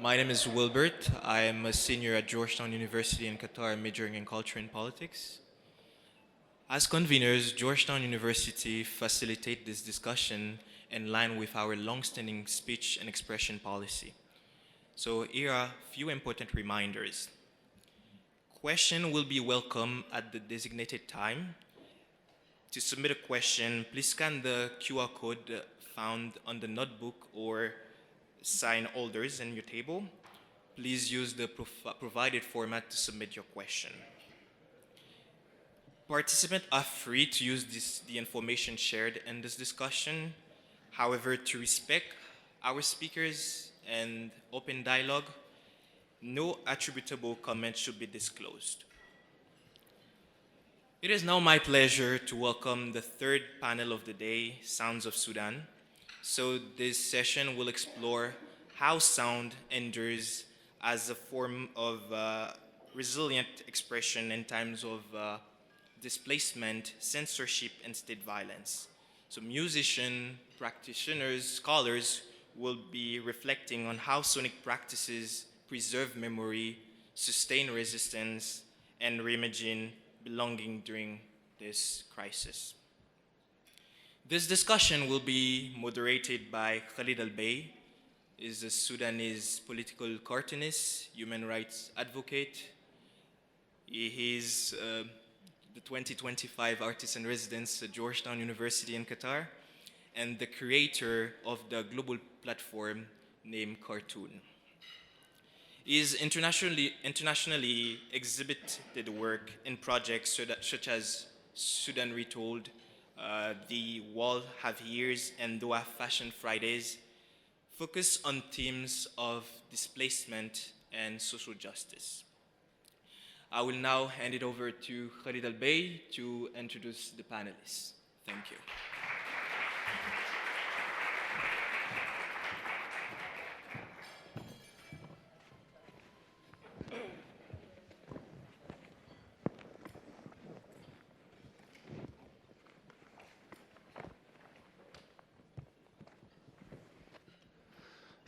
My name is Wilbert. I am a senior at Georgetown University in Qatar, majoring in culture and politics. As conveners, Georgetown University facilitate this discussion in line with our long-standing speech and expression policy. So here are a few important reminders. Question will be welcome at the designated time. To submit a question, please scan the QR code found on the notebook or sign holders in your table. Please use the provided format to submit your question. Participants are free to use the information shared in this discussion. However, to respect our speakers and open dialogue, no attributable comment should be disclosed. It is now my pleasure to welcome the third panel of the day, Sounds of Sudan. So this session will explore how sound endures as a form of resilient expression in times of displacement, censorship, and state violence. So musicians, practitioners, scholars will be reflecting on how sonic practices preserve memory, sustain resistance, and reimagine belonging during this crisis. This discussion will be moderated by Khalid Albaih, is a Sudanese political cartoonist, human rights advocate. He is the 2025 Artist in Residence at Georgetown University in Qatar, and the creator of the global platform named Cartoon. He is internationally exhibited work in projects such as Sudan Retold, the Wall Have Ears, and Doha Fashion Fridays, focus on themes of displacement and social justice. I will now hand it over to Khalid Albaih to introduce the panelists. Thank you.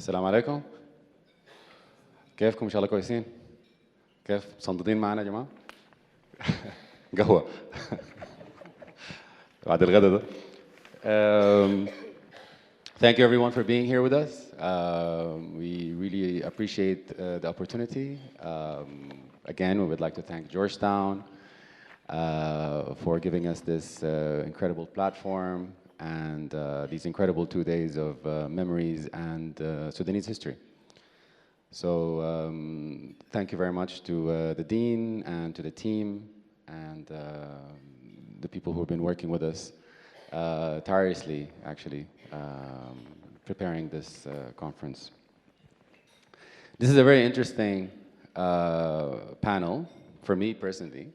السلام عليكم. كيفكم؟ ان شاء الله كويسين؟ كيف مصندين معنا يا جماعه؟ قهوه بعد الغداء ده. Thank you everyone for being here with us. We really appreciate the opportunity. Again, we would like to thank Georgetown for giving us this incredible platform and these incredible 2 days of memories and Sudanese history. So thank you very much to the Dean and to the team and the people who have been working with us tirelessly, actually, preparing this conference. This is a very interesting panel for me personally,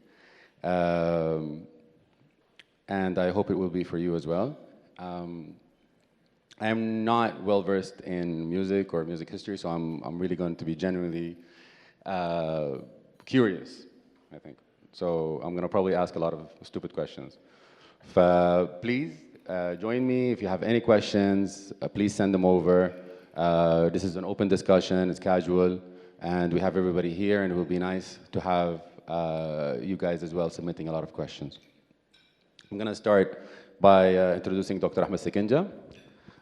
and I hope it will be for you as well. I'm not well versed in music or music history, so I'm really going to be genuinely curious, I think. So I'm going to probably ask a lot of stupid questions. Please join me if you have any questions. Please send them over. This is an open discussion. It's casual, and we have everybody here, and it will be nice to have you guys as well submitting a lot of questions. I'm going to start by introducing Dr. Ahmad Sikainga,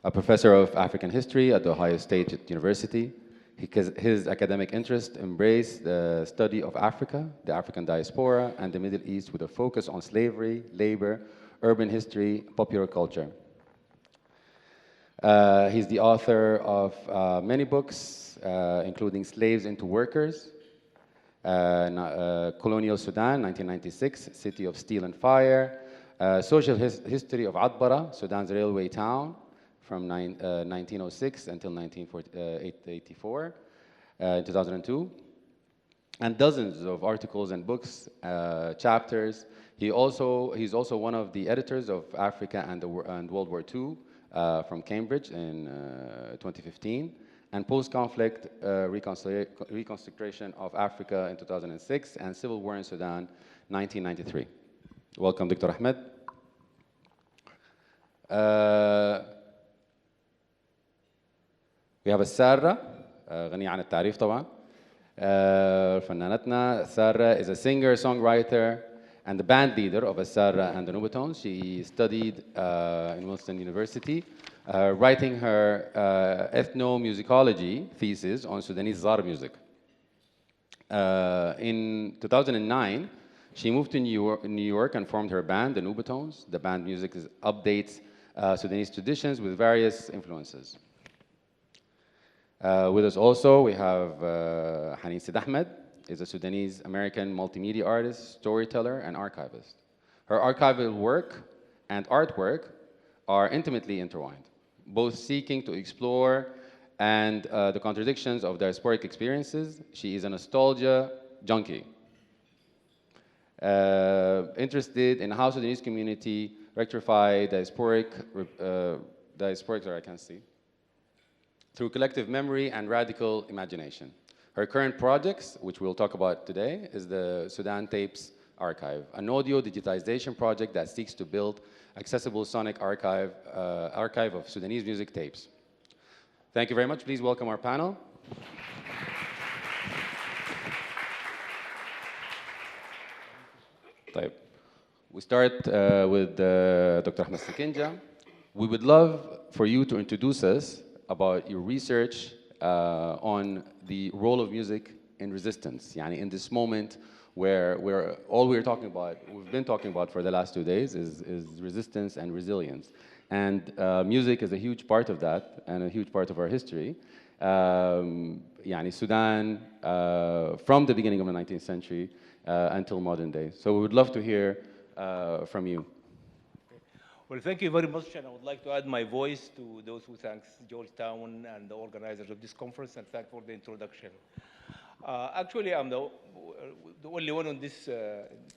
a professor of African history at the Ohio State University. His academic interests embrace the study of Africa, the African diaspora, and the Middle East with a focus on slavery, labor, urban history, popular culture. He's the author of many books, including Slaves into Workers, Colonial Sudan, 1996, City of Steel and Fire, Social History of Atbara, Sudan's railway town, from 1906 until 1984, in 2002, and dozens of articles and books, chapters. He's also one of the editors of Africa and World War II from Cambridge in 2015, and Post-Conflict Reconstruction of Africa in 2006, and Civil War in Sudan, 1993. Welcome, Dr. Ahmed. We have a Sarah, غنية عن التعريف طبعا. فنانتنا سارة is a singer, songwriter, and the band leader of Alsarah and the Nubatones. She studied in Wilson University, writing her ethnomusicology thesis on Sudanese Zar music. In 2009, she moved to New York and formed her band, the Nubatones. The band music updates Sudanese traditions with various influences. With us also, we have Haneen Sidahmed, is a Sudanese American multimedia artist, storyteller, and archivist. Her archival work and artwork are intimately intertwined, both seeking to explore and the contradictions of diasporic experiences. She is a nostalgia junkie, interested in how Sudanese community rectify diasporic, sorry, I can't see, through collective memory and radical imagination. Her current projects, which we'll talk about today, is the Sudan Tapes Archive, an audio digitization project that seeks to build accessible sonic archive of Sudanese music tapes. Thank you very much. Please welcome our panel. We start with Dr. Ahmad Sikainga. We would love for you to introduce us about your research on the role of music in resistance. Yani in this moment where we've been talking about for the last 2 days is resistance and resilience. And music is a huge part of that and a huge part of our history. Yani Sudan, from the beginning of the 19th century until modern day. So we would love to hear from you. Well, thank you very much, and I would like to add my voice to those who thank Georgetown and the organizers of this conference, and thank for the introduction. Actually, I'm the only one on this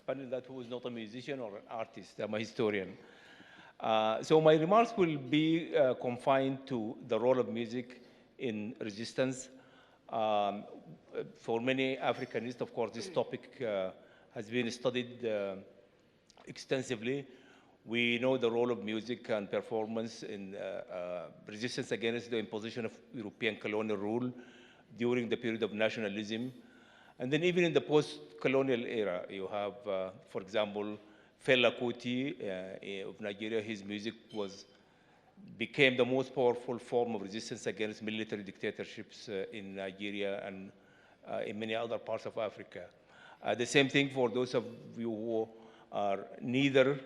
panel who is not a musician or an artist. I'm a historian. So my remarks will be confined to the role of music in resistance. For many Africanists, of course, this topic has been studied extensively. We know the role of music and performance in resistance against the imposition of European colonial rule during the period of nationalism. And then even in the post-colonial era, you have, for example, Fela Kuti of Nigeria. His music became the most powerful form of resistance against military dictatorships in Nigeria and in many other parts of Africa. The same thing for those of you who are neither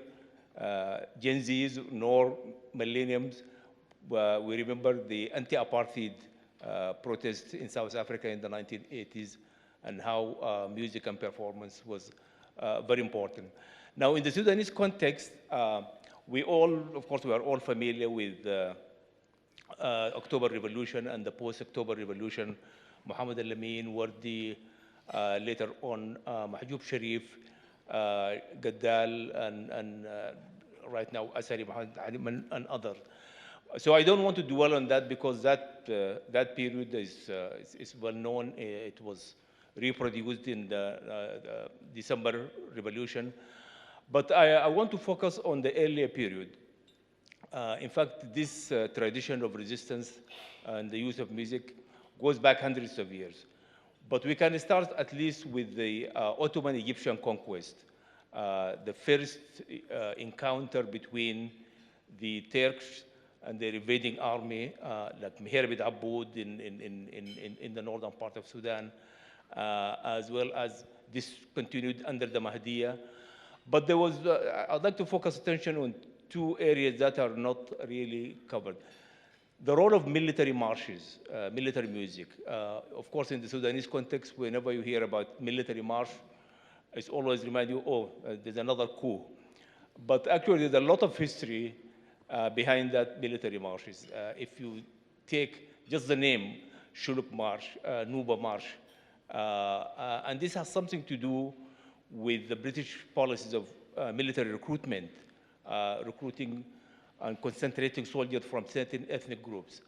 Gen Zs nor millenniums. We remember the anti-apartheid protests in South Africa in the 1980s and how music and performance was very important. Now, in the Sudanese context, we are all familiar with the October Revolution and the post-October Revolution. Muhammad al-Amin, Wardi, later on Mahjoub Sharif, Gaddal, and right now Asari Mohammed and others. So I don't want to dwell on that because that period is well known. It was reproduced in the December Revolution. But I want to focus on the earlier period. In fact, this tradition of resistance and the use of music goes back hundreds of years. But we can start at least with the Ottoman Egyptian conquest, the first encounter between the Turks and their invading army, like Meher bin Aboud in the northern part of Sudan, as well as this continued under the Mahdiya. But there was, I'd like to focus attention on two areas that are not really covered. The role of military marches, military music. Of course, in the Sudanese context, whenever you hear about military march, it's always remind you, there's another coup. But actually, there's a lot of history behind that military marches. If you take just the name, Shuluk March, Nuba March, and this has something to do with the British policies of military recruitment, recruiting and concentrating soldiers from certain ethnic groups.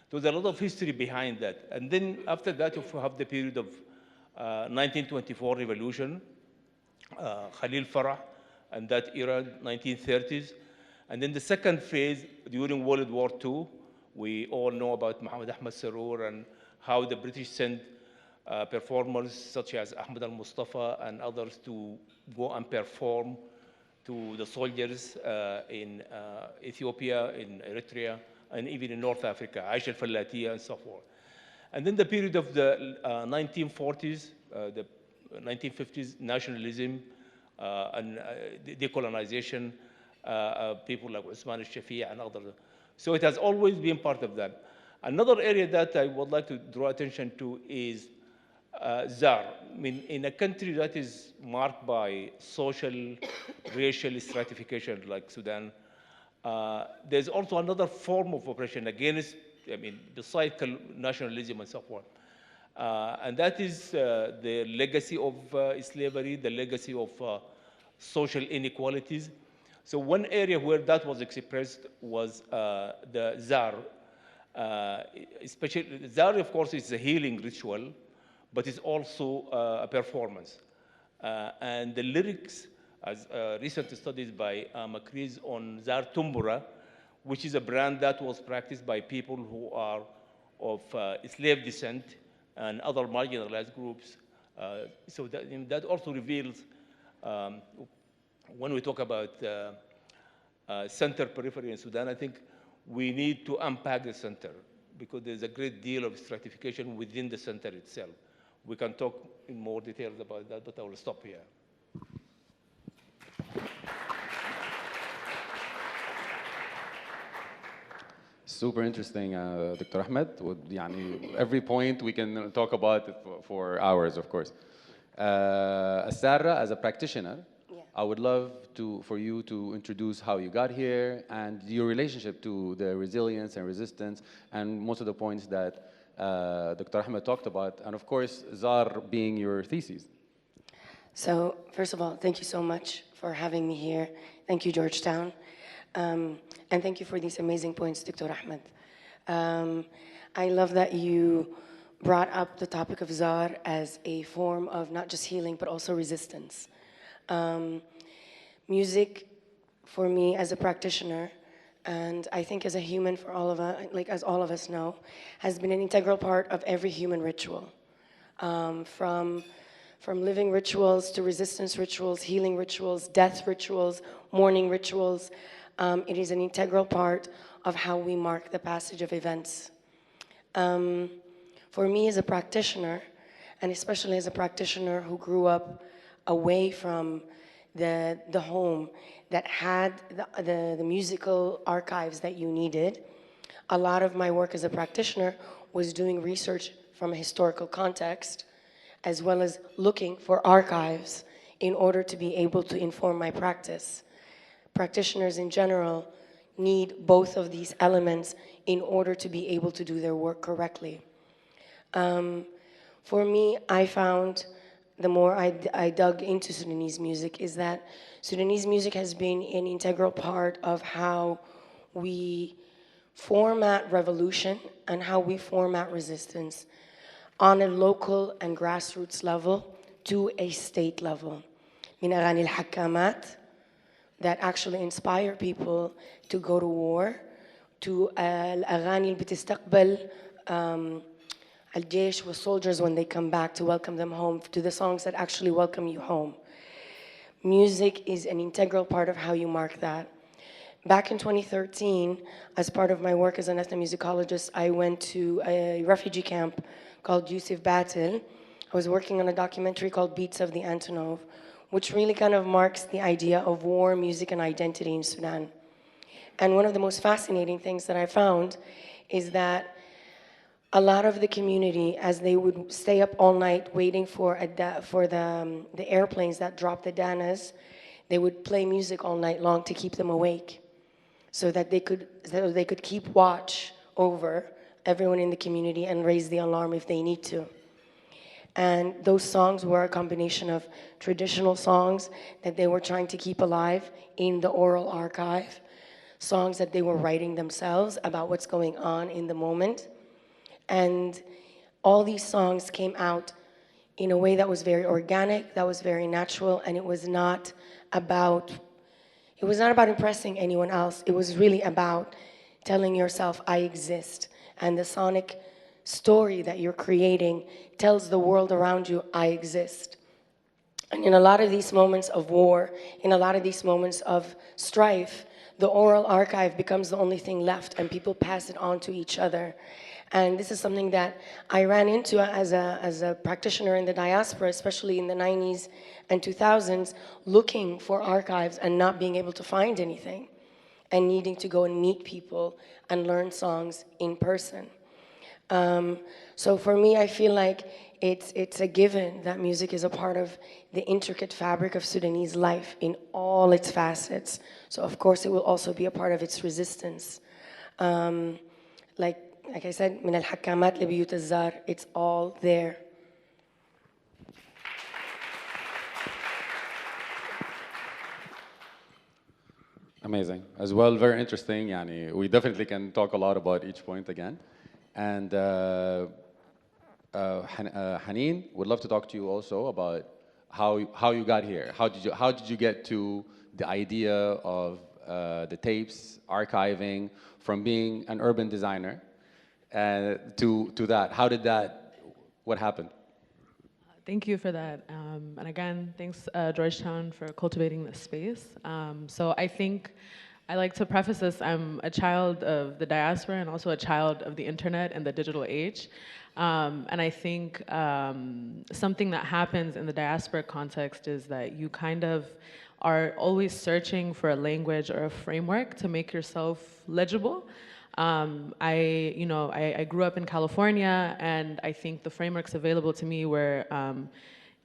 There's a lot of history behind that. And then after that, you have the period of 1924 revolution, Khalil Farah, and that era, 1930s. And then the second phase during World War II, we all know about Mohammed Ahmad Sarour and how the British sent performers such as Ahmad al-Mustafa and others to go and perform to the soldiers in Ethiopia, in Eritrea, and even in North Africa, Aish al-Fallatiya and so forth. And then the period of the 1940s, the 1950s, nationalism and decolonization, people like Usman al-Shafi and others. So it has always been part of that. Another area that I would like to draw attention to is ZAR. I mean, in a country that is marked by social, racial stratification like Sudan, there's also another form of oppression against, I mean, besides nationalism and so forth. And that is the legacy of slavery, the legacy of social inequalities. So one area where that was expressed was the ZAR. Especially, ZAR, of course, is a healing ritual, but it's also a performance. And the lyrics, as recent studies by Macris on ZAR Tumbura, which is a brand that was practiced by people who are of slave descent and other marginalized groups. So that also reveals, when we talk about center periphery in Sudan, I think we need to unpack the center because there's a great deal of stratification within the center itself. We can talk in more details about that, but I will stop here. Super interesting, Dr. Ahmed. Every point we can talk about it for hours, of course. Alsarah, as a practitioner, Yeah. I would love for you to introduce how you got here and your relationship to the resilience and resistance and most of the points that Dr. Ahmed talked about, and of course, ZAR being your thesis. So, first of all, thank you so much for having me here. Thank you, Georgetown. And thank you for these amazing points, Dr. Ahmed. I love that you brought up the topic of ZAR as a form of not just healing, but also resistance. Music, for me as a practitioner, and I think as a human for all of us, like as all of us know, has been an integral part of every human ritual. From living rituals to resistance rituals, healing rituals, death rituals, mourning rituals. It is an integral part of how we mark the passage of events. For me as a practitioner, and especially as a practitioner who grew up away from the home that had the musical archives that you needed, a lot of my work as a practitioner was doing research from a historical context, as well as looking for archives in order to be able to inform my practice. Practitioners in general need both of these elements in order to be able to do their work correctly. For me, I found, the more I dug into Sudanese music, is that Sudanese music has been an integral part of how we format revolution and how we format resistance on a local and grassroots level to a state level. من أغاني الحكامات that actually inspire people to go to war, to الأغاني اللي بتستقبل الجيش والsoldiers when they come back to welcome them home, to the songs that actually welcome you home. Music is an integral part of how you mark that. Back in 2013, as part of my work as an ethnomusicologist, I went to a refugee camp called Yusuf Battle. I was working on a documentary called Beats of the Antonov, which really kind of marks the idea of war, music, and identity in Sudan. And one of the most fascinating things that I found is that a lot of the community, as they would stay up all night waiting for the airplanes that drop the danas, they would play music all night long to keep them awake, so that they could keep watch over everyone in the community and raise the alarm if they need to. And those songs were a combination of traditional songs that they were trying to keep alive in the oral archive, songs that they were writing themselves about what's going on in the moment. And all these songs came out in a way that was very organic, that was very natural, and it was not about impressing anyone else. It was really about telling yourself, I exist. And the sonic story that you're creating tells the world around you, I exist. And in a lot of these moments of war, in a lot of these moments of strife, the oral archive becomes the only thing left, and people pass it on to each other. And this is something that I ran into as a practitioner in the diaspora, especially in the 90s and 2000s, looking for archives and not being able to find anything, and needing to go and meet people and learn songs in person. So for me, I feel like it's a given that music is a part of the intricate fabric of Sudanese life in all its facets. So of course, it will also be a part of its resistance. Like I said, من الحكامات لبيوت الزار, it's all there. Amazing. As well, very interesting. Yani, we definitely can talk a lot about each point again. And Haneen, would love to talk to you also about how you got here. How did you get to the idea of the tapes, archiving, from being an urban designer to that? How did that, what happened? Thank you for that. And again, thanks Georgetown for cultivating this space. So I think I like to preface this, I'm a child of the diaspora and also a child of the internet and the digital age. And I think something that happens in the diaspora context is that you kind of are always searching for a language or a framework to make yourself legible. I grew up in California, and I think the frameworks available to me were,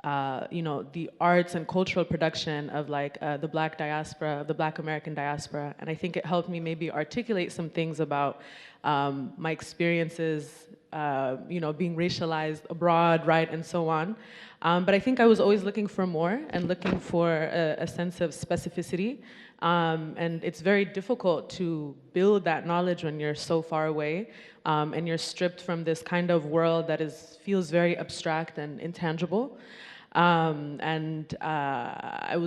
the arts and cultural production of like the Black diaspora, the Black American diaspora, and I think it helped me maybe articulate some things about my experiences, being racialized abroad, right, and so on. But I think I was always looking for more and looking for a sense of specificity. And it's very difficult to build that knowledge when you're so far away and you're stripped from this kind of world that feels very abstract and intangible. I've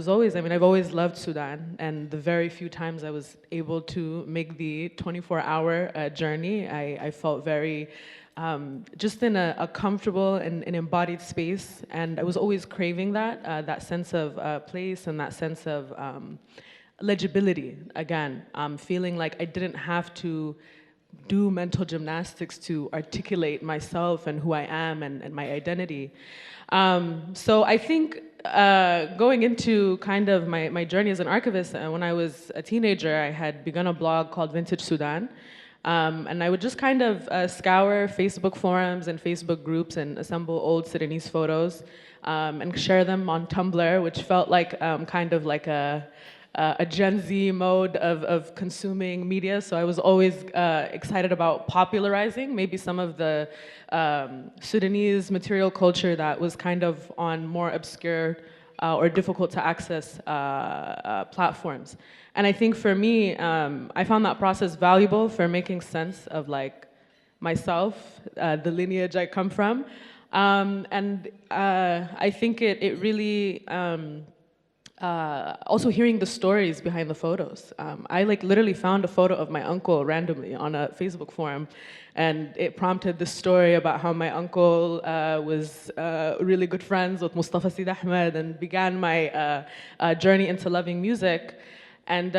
always loved Sudan, and the very few times I was able to make the 24-hour journey, I felt very just in a comfortable and an embodied space, and I was always craving that sense of place and that sense of legibility, again, feeling like I didn't have to do mental gymnastics to articulate myself and who I am and my identity. So I think going into kind of my journey as an archivist, when I was a teenager, I had begun a blog called Vintage Sudan. And I would just kind of scour Facebook forums and Facebook groups and assemble old Sudanese photos and share them on Tumblr, which felt like kind of like a Gen Z mode of consuming media. So I was always excited about popularizing maybe some of the Sudanese material culture that was kind of on more obscure or difficult to access platforms. And I think for me, I found that process valuable for making sense of like myself, the lineage I come from. I think it really, also hearing the stories behind the photos. I like literally found a photo of my uncle randomly on a Facebook forum, and it prompted this story about how my uncle was really good friends with Mustafa Sidahmed and began my journey into loving music. And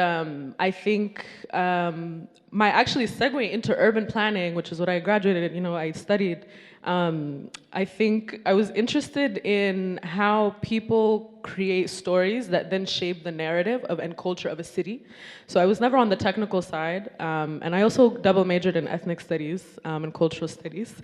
I think my actually segue into urban planning, which is what I graduated, I studied, I think I was interested in how people create stories that then shape the narrative and culture of a city. So I was never on the technical side, and I also double majored in ethnic studies and cultural studies.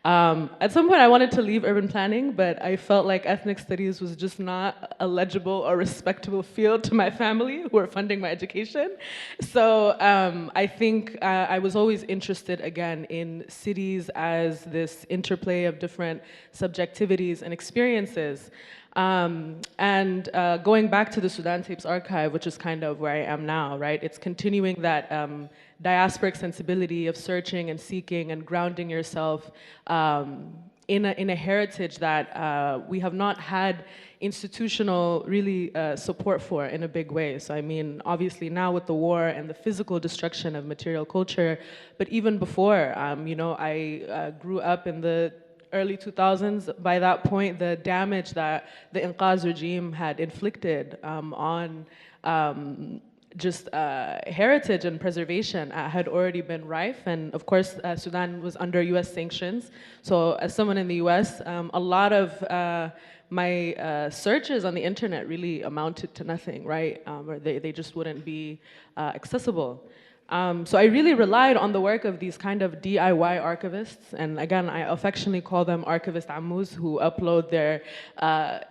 At some point I wanted to leave urban planning, but I felt like ethnic studies was just not a legible or respectable field to my family who were funding my education. So I think I was always interested, again, in cities as this interplay of different subjectivities and experiences. Going back to the Sudan Tapes Archive, which is kind of where I am now, right? It's continuing that diasporic sensibility of searching and seeking and grounding yourself in a heritage that we have not had institutional really support for in a big way. So I mean, obviously now with the war and the physical destruction of material culture, but even before, you know, I grew up in the early 2000s. By that point, the damage that the Inqaz regime had inflicted on just heritage and preservation had already been rife. And of course, Sudan was under US sanctions. So as someone in the US, a lot of my searches on the internet really amounted to nothing, right? Or they just wouldn't be accessible. So I really relied on the work of these kind of DIY archivists, and again, I affectionately call them archivist ammus, who upload their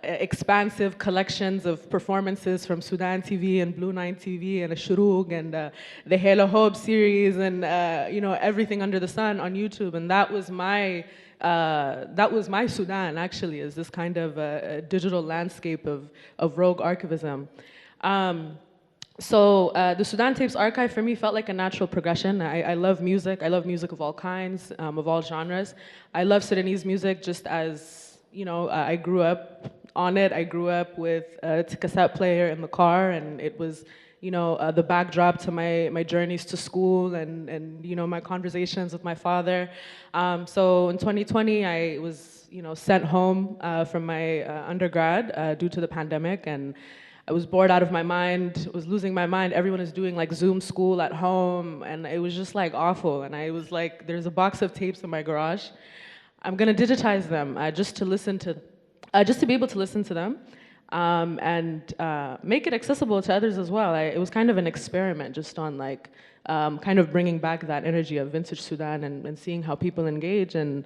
expansive collections of performances from Sudan TV and Blue 9 TV and Shurouk and the Hela Hope series and you know, everything under the sun on YouTube, and that was my Sudan, actually, is this kind of digital landscape of rogue archivism. So the Sudan Tapes archive for me felt like a natural progression. I love music. I love music of all kinds, of all genres. I love Sudanese music just as, you know, I grew up on it. I grew up with a cassette player in the car, and it was, you know, the backdrop to my journeys to school and you know, my conversations with my father. So in 2020, I was, you know, sent home from my undergrad due to the pandemic, and I was bored out of my mind, was losing my mind. Everyone is doing like Zoom school at home, and it was just like awful. And I was like, there's a box of tapes in my garage. I'm gonna digitize them just to listen to, just to be able to listen to them and make it accessible to others as well. It was kind of an experiment just on like, kind of bringing back that energy of vintage Sudan and seeing how people engage. And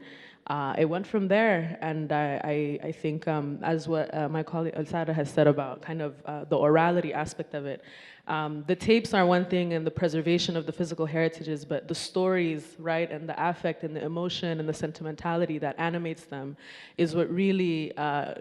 it went from there, and I think as what my colleague Alsarah has said about kind of the orality aspect of it, the tapes are one thing and the preservation of the physical heritages, but the stories, right, and the affect and the emotion and the sentimentality that animates them is what really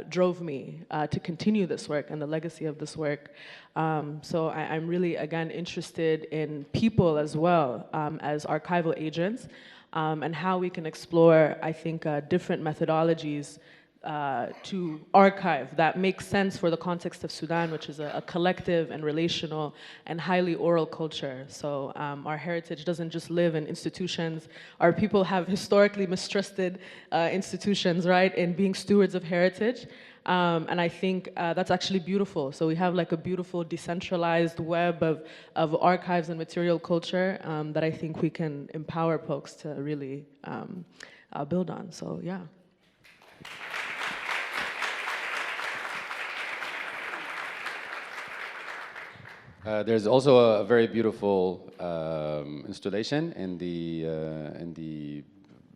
drove me to continue this work and the legacy of this work. So I'm really, again, interested in people as well as archival agents. And how we can explore, I think, different methodologies to archive that make sense for the context of Sudan, which is a collective and relational and highly oral culture. So our heritage doesn't just live in institutions. Our people have historically mistrusted institutions, right, in being stewards of heritage. And I think that's actually beautiful. So we have like a beautiful decentralized web of archives and material culture that I think we can empower folks to really build on. So yeah. There's also a very beautiful installation in the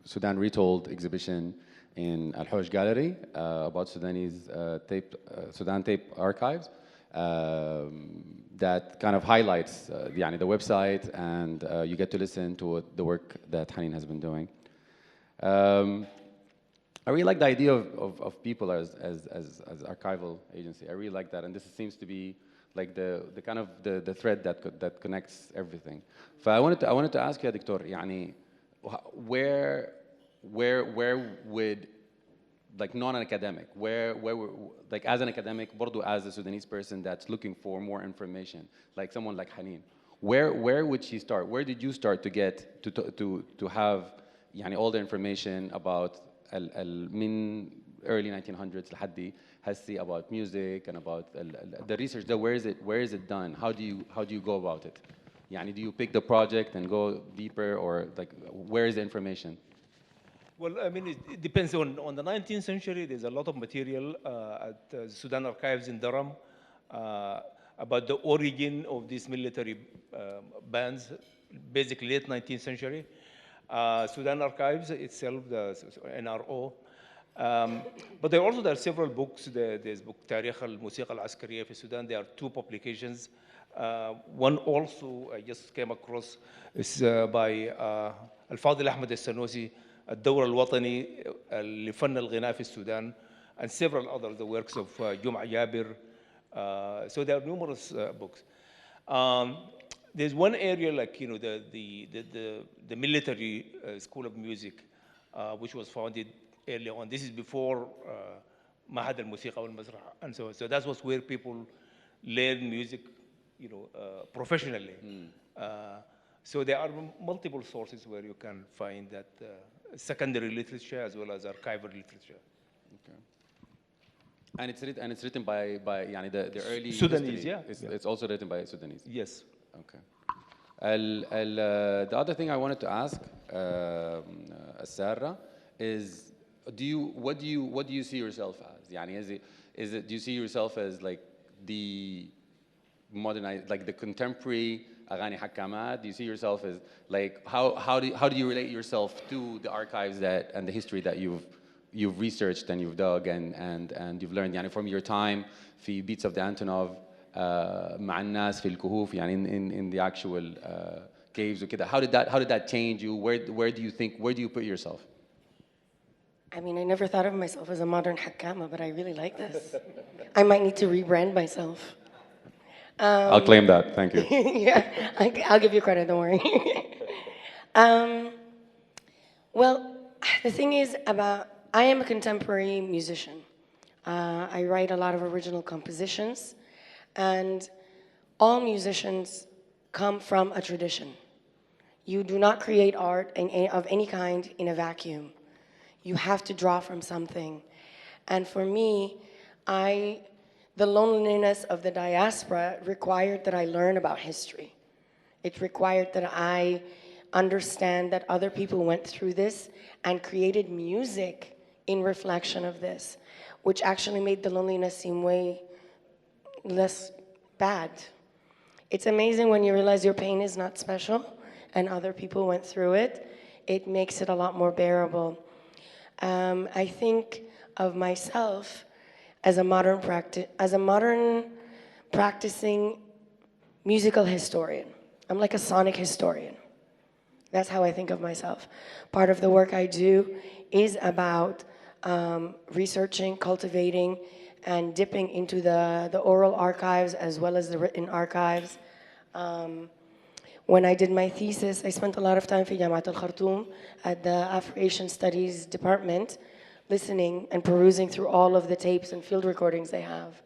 Sudan Retold exhibition in Al-Hoj Gallery about Sudanese Sudan tape archives that kind of highlights the website, and you get to listen to the work that Haneen has been doing. I really like the idea of people as archival agency. I really like that, and this seems to be like the kind of the thread that connects everything. So I wanted to ask you, Dr. يعني where would, like, non-academic, where like as an academic, برضو as a Sudanese person that's looking for more information, like someone like Haneen, where would she start? Where did you start to get to have يعني all the information about من early 1900s لحد هسي about music and about the research? Where is it done? How do you go about it? يعني do you pick the project and go deeper, or like where is the information? Well, I mean, it depends on the 19th century. There's a lot of material at Sudan Archives in Durham about the origin of these military bands, basically late 19th century. Sudan Archives itself, the NRO. But there are several books. There's book تاريخ الموسيقى العسكرية في Sudan. There are 2 publications. One also I just came across is by الفاضل أحمد السنوسي, الدور الوطني لفن الغناء في السودان, and several others, the works of جمع جابر. So there are numerous books. There's one area, like, you know, the military school of music, which was founded early on. This is before معهد الموسيقى والمسرح and so on. So that was where people learn music, professionally. So there are multiple sources where you can find that secondary literature as well as archival literature. Okay. And it's written by يعني the early Sudanese, history. yeah. It's also written by Sudanese. Yes. Okay. The other thing I wanted to ask Alsarah is, what do you see yourself as? يعني do you see yourself as like the modernized, like the contemporary أغاني حكامات? Do you see yourself as like how do you relate yourself to the archives and the history that you've researched and you've dug and you've learned يعني from your time في Beats of the Antonov مع الناس في الكهوف يعني in the actual caves وكده. How did that change you? Where do you put yourself? I mean, I never thought of myself as a modern hakama, but I really like this. I might need to rebrand myself. I'll claim that. Thank you. Yeah, I'll give you credit, don't worry. Well, the thing is I am a contemporary musician. I write a lot of original compositions, and all musicians come from a tradition. You do not create art of any kind in a vacuum. You have to draw from something. And for me, the loneliness of the diaspora required that I learn about history. It required that I understand that other people went through this and created music in reflection of this, which actually made the loneliness seem way less bad. It's amazing when you realize your pain is not special and other people went through it. It makes it a lot more bearable. I think of myself as a modern practicing musical historian. I'm like a sonic historian. That's how I think of myself. Part of the work I do is about researching, cultivating, and dipping into the oral archives as well as the written archives. When I did my thesis, I spent a lot of time في جامعة الخرطوم at the Afro-Asian Studies department, listening and perusing through all of the tapes and field recordings they have.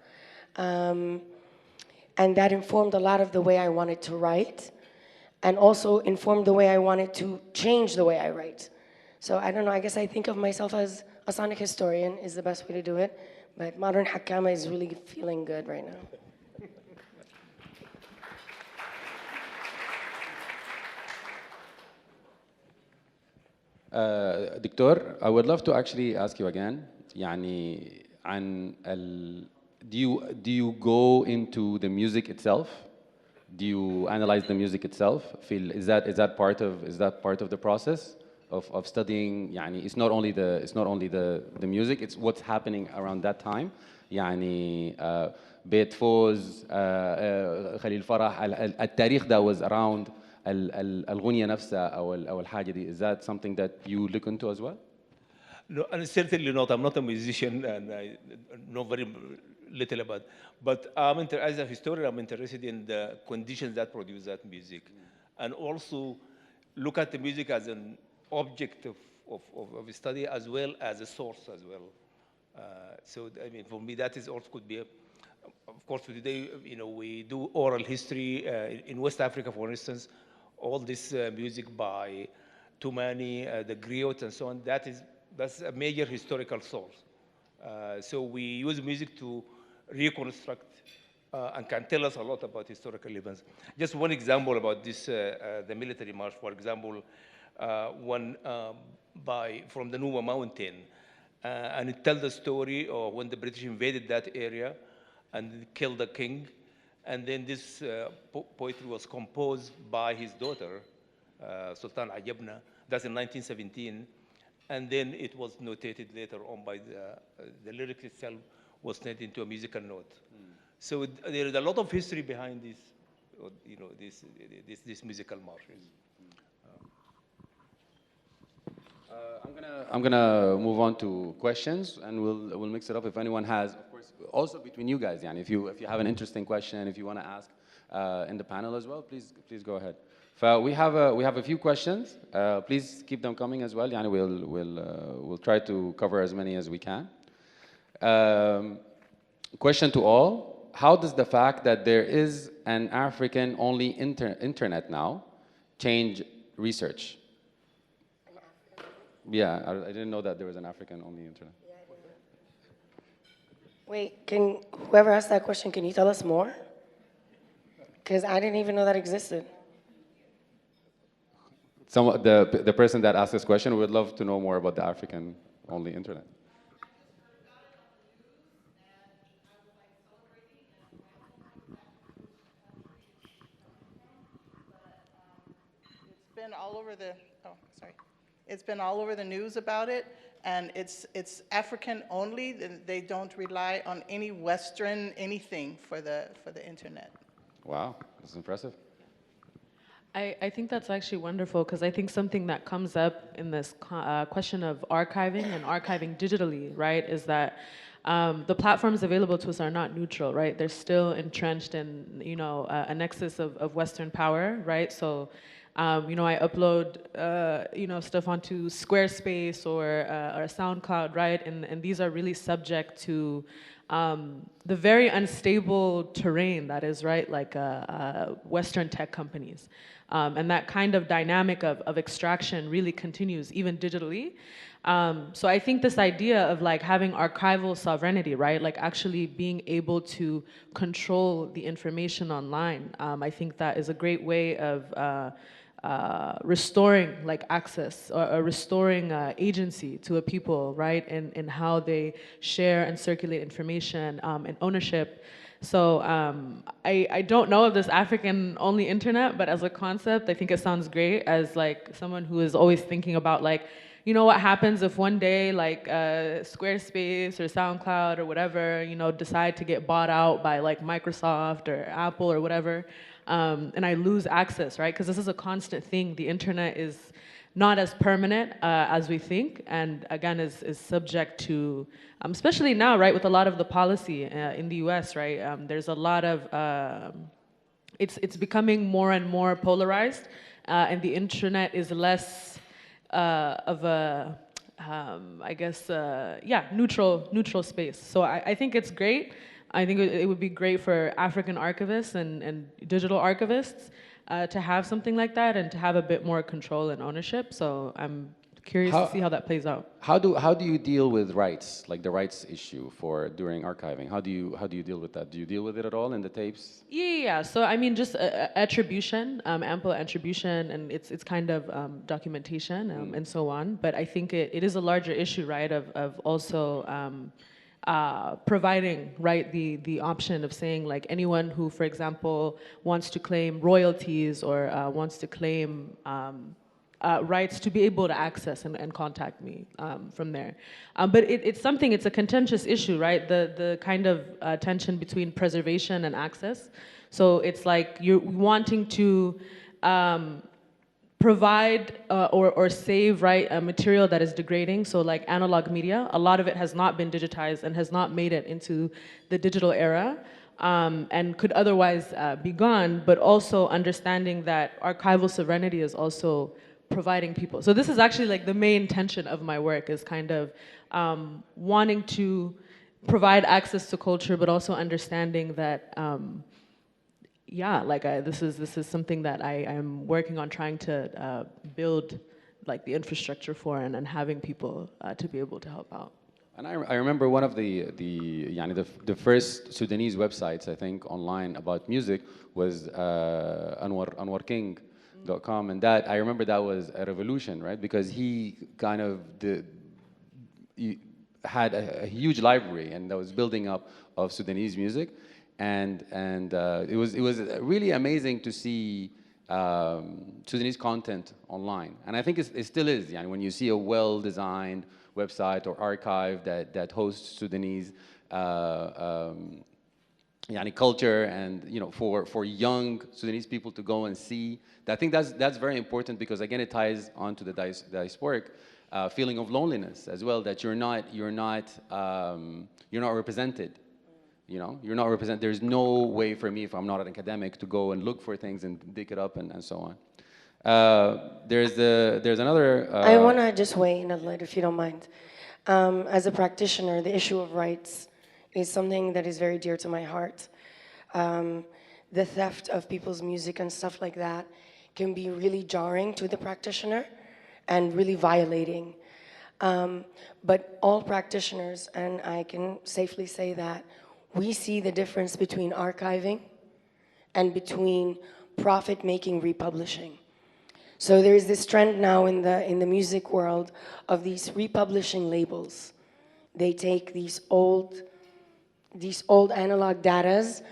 And that informed a lot of the way I wanted to write, and also informed the way I wanted to change the way I write. So I don't know, I guess I think of myself as a sonic historian is the best way to do it, but modern hakama is really feeling good right now. Dictor, I would love to actually ask you again, يعني عن do you go into the music itself? Do you analyze the music itself? Is that part of the process of studying? يعني it's not only the music, it's what's happening around that time. يعني بيت فوز خليل فرح التاريخ that was around الغنية نفسها أو الحاجة دي. Is that something that you look into as well? No, and certainly not. I'm not a musician, and I know very little about. But as a historian, I'm interested in the conditions that produce that music, and also look at the music as an object of study as well as a source as well. So I mean, for me, that is also could be. Of course, today, we do oral history in West Africa, for instance. All this music by Toumani, the griots, and so on. That's a major historical source. So we use music to reconstruct and can tell us a lot about historical events. Just one example about this, the military march, for example, one from the Nuba mountain, and it tells the story of when the British invaded that area and killed the king. And then this poetry was composed by his daughter, Sultan Ajabna. That's in 1917. And then it was notated later on by the lyrics itself was turned into a musical note. So there is a lot of history behind this, this musical marches. I'm gonna move on to questions, and we'll mix it up. If anyone has, of course, also between you guys, if you have an interesting question, if you want to ask in the panel as well, please go ahead. We have a few questions. Please keep them coming as well. Yani we'll try to cover as many as we can. Question to all: how does the fact that there is an African-only internet now change research? Yeah, I didn't know that there was an African-only internet. Wait, can whoever asked that question, can you tell us more? Because I didn't even know that existed. The person that asked this question would love to know more about the African-only internet. It's been all over the, oh, sorry. It's been all over the news about it, and it's African only. They don't rely on any Western anything for the internet. Wow, that's impressive. I think that's actually wonderful because I think something that comes up in this question of archiving and archiving digitally, right, is that the platforms available to us are not neutral, right? They're still entrenched in, you know, a nexus of Western power, right? So, you know, I upload, you know, stuff onto Squarespace or SoundCloud, right? And these are really subject to the very unstable terrain that is, right, like Western tech companies. And that kind of dynamic of extraction really continues, even digitally. So I think this idea of like having archival sovereignty, right, like actually being able to control the information online, I think that is a great way of restoring like access or restoring agency to a people, right, in how they share and circulate information and ownership. So I don't know of this African-only internet, but as a concept, I think it sounds great as like someone who is always thinking about like, you know, what happens if one day like Squarespace or SoundCloud or whatever, you know, decide to get bought out by like Microsoft or Apple or whatever, and I lose access, right? Because this is a constant thing. The internet is not as permanent as we think, and again is subject to, especially now, right, with a lot of the policy in the US, right, there's a lot of, it's becoming more and more polarized, and the internet is less of a, I guess, yeah, neutral space. So I think it's great. I think it would be great for African archivists and digital archivists to have something like that and to have a bit more control and ownership. So I'm curious to see how that plays out. How do you deal with rights, like the rights issue for during archiving? How do you deal with that? Do you deal with it at all in the tapes? Yeah. So I mean, just attribution, ample attribution, and it's kind of documentation and so on. But I think it is a larger issue, right? Of also providing, right, the option of saying like anyone who, for example, wants to claim royalties or wants to claim rights to be able to access and contact me from there. But it's something, it's a contentious issue, right? The kind of tension between preservation and access. So it's like you're wanting to provide or save, right, a material that is degrading. So like analog media, a lot of it has not been digitized and has not made it into the digital era and could otherwise be gone, but also understanding that archival sovereignty is also providing people. So this is actually like the main tension of my work is kind of wanting to provide access to culture, but also understanding that yeah, like this is something that I am working on trying to build like the infrastructure for and having people to be able to help out. And I remember one of the first Sudanese websites, I think, online about music was AnwarKing.com, and that I remember that was a revolution, right? Because he kind of he had a huge library and that was building up of Sudanese music. And it was really amazing to see Sudanese content online, and I think it still is. Yani, when you see a well-designed website or archive that hosts Sudanese culture, and you know, for young Sudanese people to go and see, I think that's very important because again it ties onto the diasporic feeling of loneliness as well, that you're not represented. You know, you're not represented. There's no way for me, if I'm not an academic, to go and look for things and dig it up and so on. There's another. I want to just weigh in a little, if you don't mind. As a practitioner, the issue of rights is something that is very dear to my heart. The theft of people's music and stuff like that can be really jarring to the practitioner and really violating. But all practitioners, and I can safely say that, we see the difference between archiving and between profit-making republishing. So there is this trend now in the music world of these republishing labels. They take these old analog datas,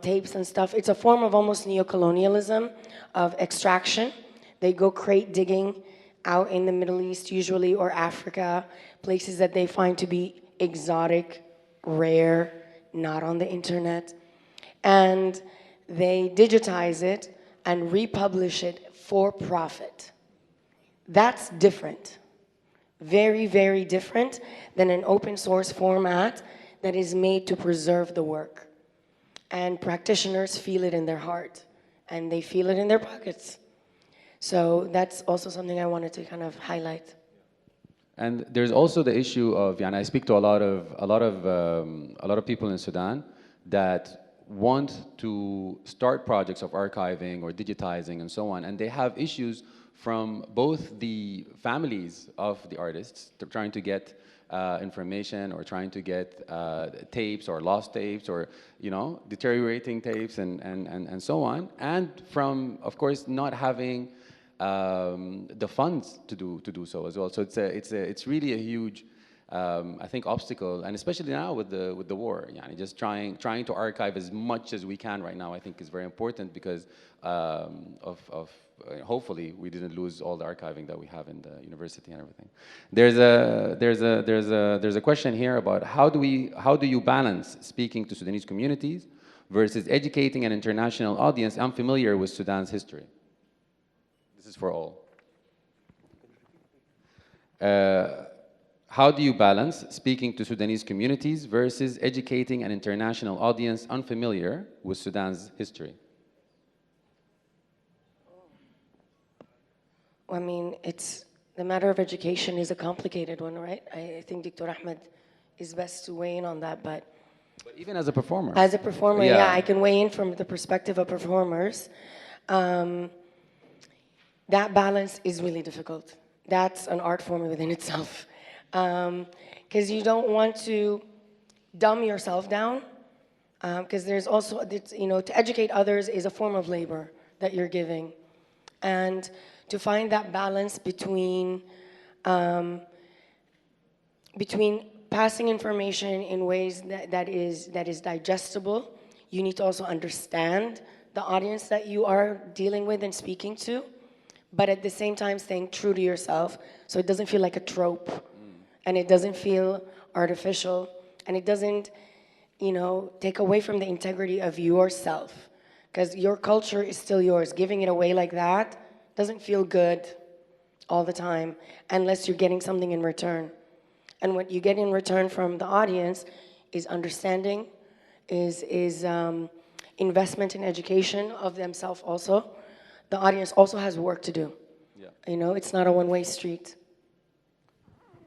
tapes and stuff. It's a form of almost neocolonialism, of extraction. They go crate digging out in the Middle East usually, or Africa, places that they find to be exotic, rare, not on the internet. And they digitize it and republish it for profit. That's different. Very, very different than an open source format that is made to preserve the work. And practitioners feel it in their heart, and they feel it in their pockets. So that's also something I wanted to kind of highlight. And there's also the issue of, and I speak to a lot of people in Sudan that want to start projects of archiving or digitizing and so on, and they have issues from both the families of the artists trying to get information, or trying to get tapes or lost tapes, or deteriorating tapes and so on, and from, of course, not having the funds to do so as well. So it's really a huge I think obstacle, and especially now with the war. Just trying to archive as much as we can right now, I think, is very important, because hopefully we didn't lose all the archiving that we have in the university and everything. There's a question here about how do you balance speaking to Sudanese communities versus educating an international audience unfamiliar with Sudan's history. This is for all. How do you balance speaking to Sudanese communities versus educating an international audience unfamiliar with Sudan's history? I mean, the matter of education is a complicated one, right? I think Dr. Ahmed is best to weigh in on that, but even as a performer. As a performer, yeah, I can weigh in from the perspective of performers. That balance is really difficult. That's an art form within itself. Because you don't want to dumb yourself down, because there's also, to educate others is a form of labor that you're giving. And to find that balance between passing information in ways that is digestible, you need to also understand the audience that you are dealing with and speaking to, but at the same time staying true to yourself, so it doesn't feel like a trope, and it doesn't feel artificial, and it doesn't, take away from the integrity of yourself, because your culture is still yours. Giving it away like that doesn't feel good all the time, unless you're getting something in return. And what you get in return from the audience is understanding, is investment in education of themselves also. The audience also has work to do. Yeah. It's not a one-way street.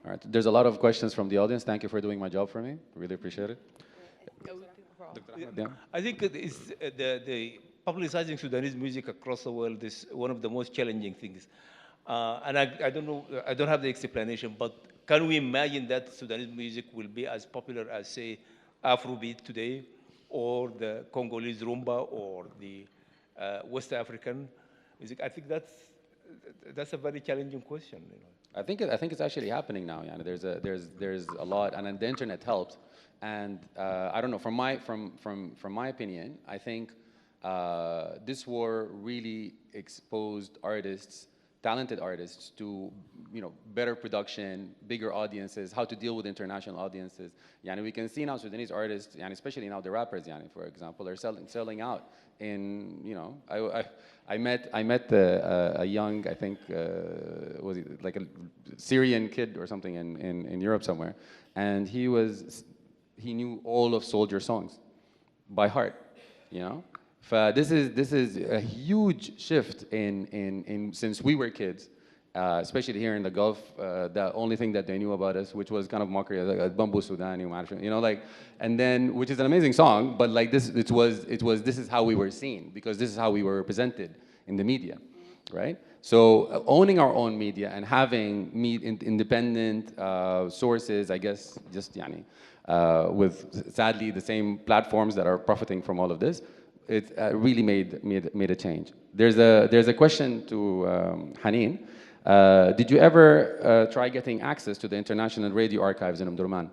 All right, there's a lot of questions from the audience. Thank you for doing my job for me. Really appreciate it. Yeah. I think the publicizing Sudanese music across the world is one of the most challenging things. And I don't know, I don't have the explanation, but can we imagine that Sudanese music will be as popular as, say, Afrobeat today, or the Congolese rumba, or the West African music? I think that's a very challenging question. I think it's actually happening now. There's a lot, and then the internet helps. And I don't know. From my opinion, I think this war really exposed artists, talented artists, to better production, bigger audiences, how to deal with international audiences. We can see now Sudanese artists, especially now the rappers, for example, are selling out. I met a young, I think, was he like a Syrian kid or something in Europe somewhere, and he knew all of Soldier songs by heart, This is a huge shift in since we were kids, especially here in the Gulf. The only thing that they knew about us, which was kind of mockery, like Bamboo Sudani, you know, like, and then which is an amazing song, but like this, this is how we were seen because this is how we were represented in the media, right? So owning our own media and having independent sources, I guess, just yani, with sadly the same platforms that are profiting from all of this, it really made a change. There's a question to Haneen. Did you ever try getting access to the international radio archives in Omdurman?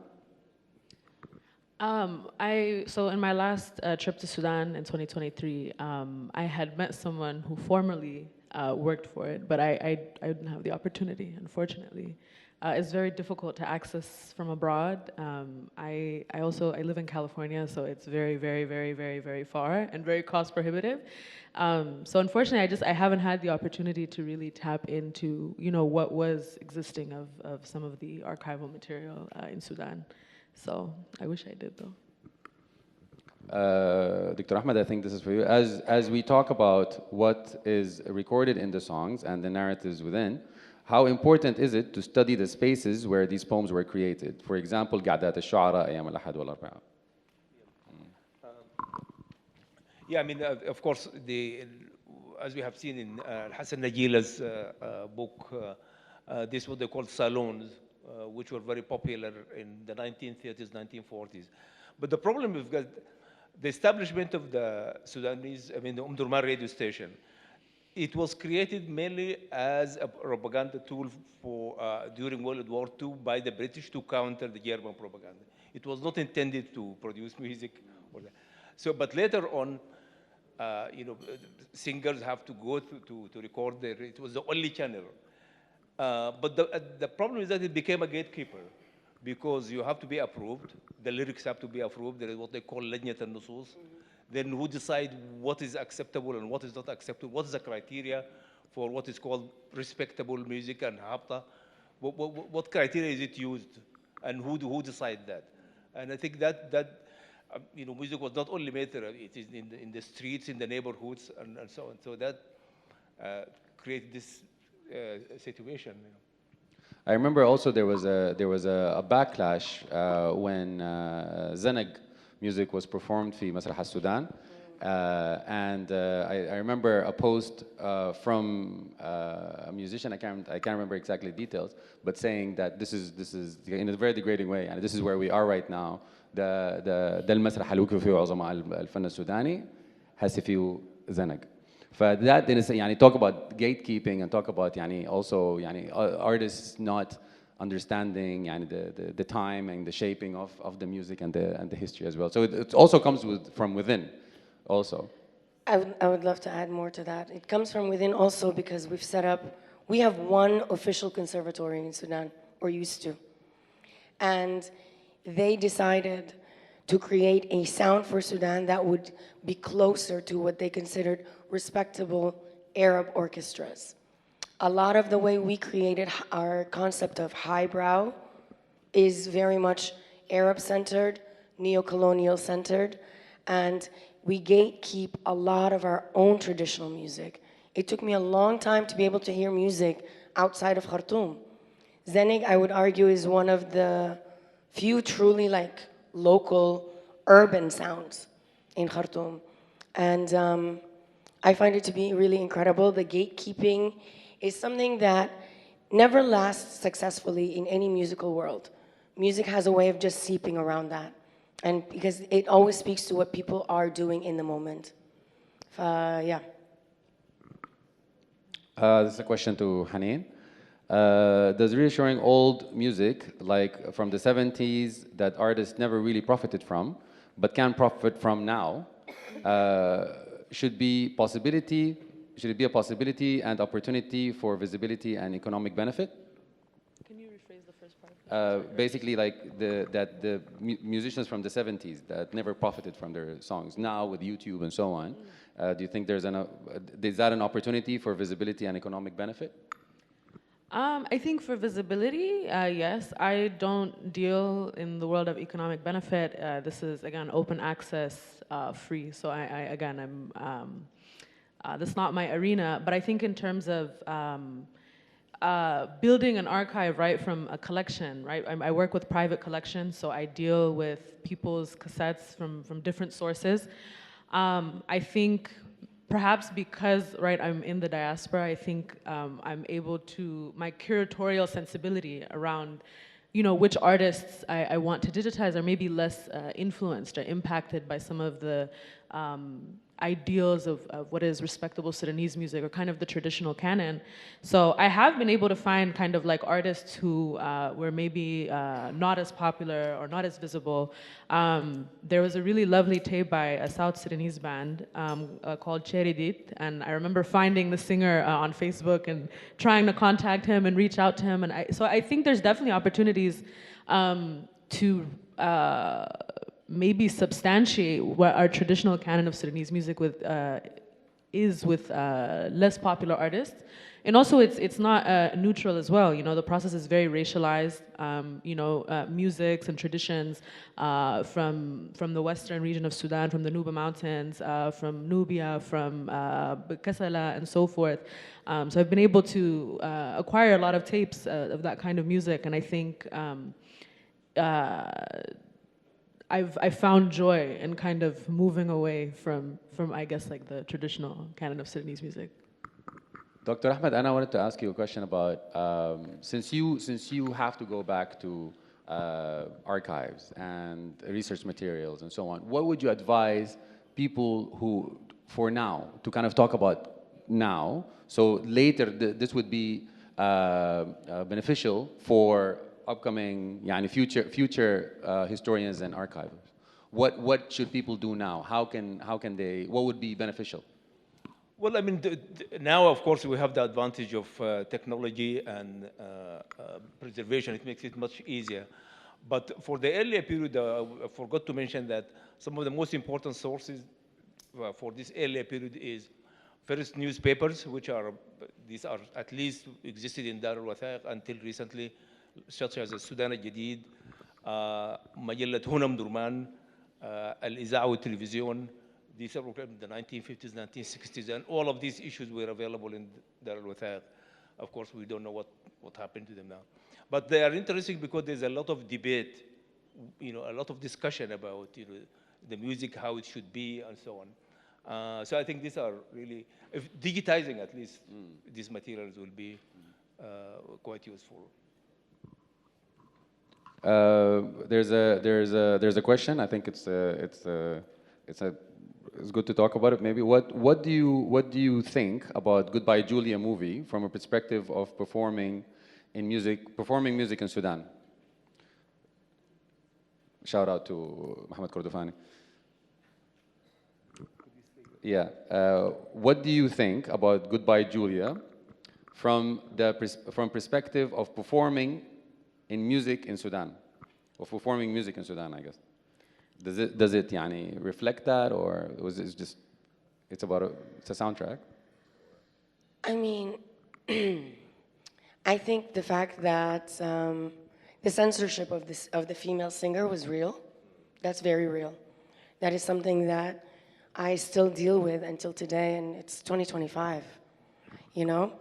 So in my last trip to Sudan in 2023, I had met someone who formerly worked for it, but I didn't have the opportunity, unfortunately. It's very difficult to access from abroad. I live in California, so it's very, very, very, very, very far and very cost prohibitive. So unfortunately, I haven't had the opportunity to really tap into, you know, what was existing of some of the archival material in Sudan. So I wish I did, though. Dr. Ahmed, I think this is for you. As we talk about what is recorded in the songs and the narratives within, how important is it to study the spaces where these poems were created? For example, قعدات الشعراء أيام الأحد والأربعاء. Yeah, I mean, of course, as we have seen in Hassan Nagila's book, this what they call salons, which were very popular in the 1930s, 1940s. But the problem we've got, the establishment of the Sudanese, I mean, the Omdurman radio station, it was created mainly as a propaganda tool for during World War II by the British to counter the German propaganda. It was not intended to produce music or that. So, but later on, you know, singers have to go to record there. It was the only channel. But the problem is that it became a gatekeeper because you have to be approved. The lyrics have to be approved. There is what they call lajnat al-nusus. Then who decide what is acceptable and what is not acceptable? What is the criteria for what is called respectable music and habta? What criteria is it used? And who decide that? And I think that you know, music was not only made there, it is in the streets, in the neighborhoods, and so on. So that created this situation. You know. I remember also there was a backlash when Zanag music was performed في مسرح السودان. And I remember a post from a musician, I can't remember exactly details, but saying that this is in a very degrading way, and this is where we are right now. ده المسرح اللي وقفوا فيه عظماء الفن السوداني هسه فيه زنق. فthat يعني talk about gatekeeping and talk about يعني also يعني artists not understanding يعني the time and the shaping of the music and the history as well. So it also comes from within also. I would love to add more to that. It comes from within also because we have one official conservatory in Sudan, or used to. And they decided to create a sound for Sudan that would be closer to what they considered respectable Arab orchestras. A lot of the way we created our concept of highbrow is very much Arab-centered, neo-colonial-centered, and we gatekeep a lot of our own traditional music. It took me a long time to be able to hear music outside of Khartoum. Zenig, I would argue, is one of the few truly like local urban sounds in Khartoum. And I find it to be really incredible. The gatekeeping is something that never lasts successfully in any musical world. Music has a way of just seeping around that. And because it always speaks to what people are doing in the moment. Yeah. This is a question to Haneen. Does reassuring old music, like from the 70s, that artists never really profited from, but can profit from now, should it be a possibility and opportunity for visibility and economic benefit? Can you rephrase the first part? Basically, like the musicians from the 70s that never profited from their songs, now with YouTube and so on, do you think is that an opportunity for visibility and economic benefit? I think for visibility, yes. I don't deal in the world of economic benefit. This is, again, open access, free. So again, that's not my arena. But I think in terms of building an archive, right, from a collection, right? I work with private collections, so I deal with people's cassettes from different sources. I think perhaps because, right, I'm in the diaspora, I think I'm able to, my curatorial sensibility around, you know, which artists I want to digitize are maybe less influenced or impacted by some of the ideals of what is respectable Sudanese music, or kind of the traditional canon. So I have been able to find kind of like artists who were maybe not as popular or not as visible. There was a really lovely tape by a South Sudanese band called Cheridit, and I remember finding the singer on Facebook and trying to contact him and reach out to him. And so I think there's definitely opportunities to maybe substantiate what our traditional canon of Sudanese music is with less popular artists. And also it's not neutral as well. You know, the process is very racialized. You know, musics and traditions from the western region of Sudan, from the Nuba Mountains, from Nubia, from Kassala, and so forth. So I've been able to acquire a lot of tapes of that kind of music, and I think I've found joy in kind of moving away from I guess like the traditional canon of Sudanese music. Dr. Ahmed, and I wanted to ask you a question about since you have to go back to archives and research materials and so on, what would you advise people who, for now, to kind of talk about now, so later this would be beneficial for upcoming, future historians and archivists? What should people do now? How can they? What would be beneficial? Well, I mean, now, of course, we have the advantage of technology and preservation. It makes it much easier. But for the earlier period, I forgot to mention that some of the most important sources for this earlier period is first newspapers, these are at least existed in Dar al-Wathaiq until recently, such as Sudan al-Jadid, مجلة هنا مدرمان, الإذاعة والتلفزيون. These are in the 1950s, 1960s, and all of these issues were available in Dar al-Wathaiq. Of course, we don't know what happened to them now. But they are interesting because there's a lot of debate, you know, a lot of discussion about, you know, the music, how it should be, and so on. So I think these are really, if digitizing at least these materials will be quite useful. There's a question. I think it's good to talk about it. Maybe what do you think about Goodbye Julia movie from a perspective of performing music in Sudan? Shout out to Mohammed Kordofani. Yeah. What do you think about Goodbye Julia from perspective of performing in music in Sudan, or performing music in Sudan, I guess? Does it reflect that, or was it just it's a soundtrack? I mean, I think the fact that the censorship of the female singer was real. That's very real. That is something that I still deal with until today, and it's 2025, you know?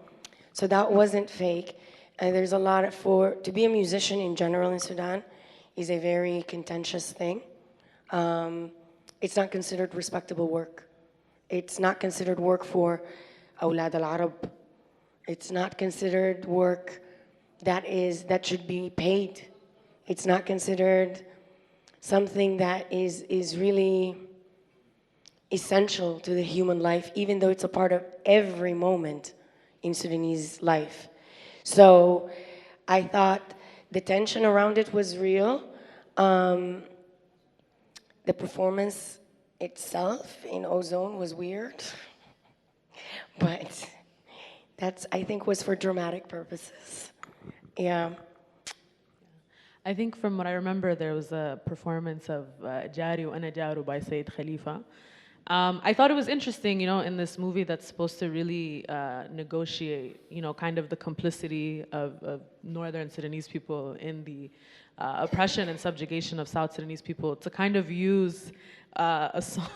So that wasn't fake. And there's a lot to be a musician in general in Sudan is a very contentious thing. It's not considered respectable work. It's not considered work for Awlad al-Arab. It's not considered work that should be paid. It's not considered something that is really essential to the human life, even though it's a part of every moment in Sudanese life. So I thought the tension around it was real. The performance itself in Ozone was weird, but I think was for dramatic purposes. Yeah. I think from what I remember, there was a performance of Jari wa Ana Jaru by Sayyid Khalifa. I thought it was interesting, in this movie that's supposed to really negotiate, kind of the complicity of northern Sudanese people in the oppression and subjugation of South Sudanese people, to kind of use a song,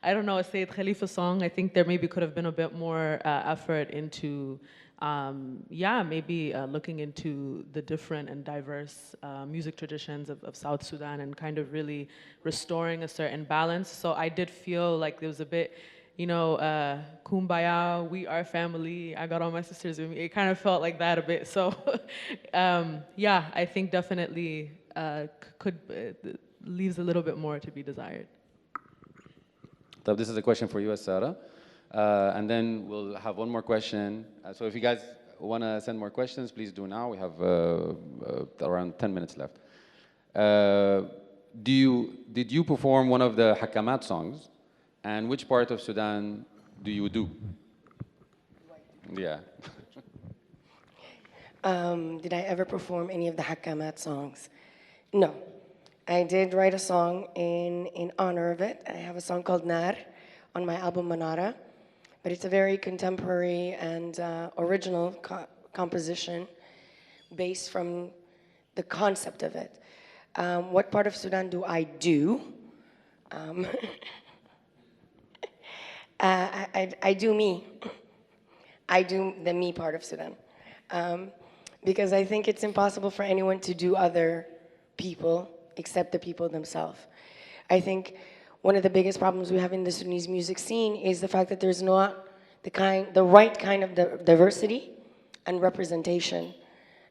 I don't know, a Sayyid Khalifa song. I think there maybe could have been a bit more effort into maybe looking into the different and diverse music traditions of South Sudan and kind of really restoring a certain balance. So I did feel like there was a bit, kumbaya, we are family, I got all my sisters with me. It kind of felt like that a bit. So I think definitely leaves a little bit more to be desired. So this is a question for you, Alsarah. And then we'll have one more question. So if you guys want to send more questions, please do now. We have around 10 minutes left. Did you perform one of the Hakamat songs? And which part of Sudan do you do? Yeah. Did I ever perform any of the Hakamat songs? No. I did write a song in honor of it. I have a song called Nar on my album Manara, but it's a very contemporary and original composition based from the concept of it. What part of Sudan do I do? I do me. I do the me part of Sudan. Because I think it's impossible for anyone to do other people except the people themselves. I think one of the biggest problems we have in the Sudanese music scene is the fact that there's not the right kind of diversity and representation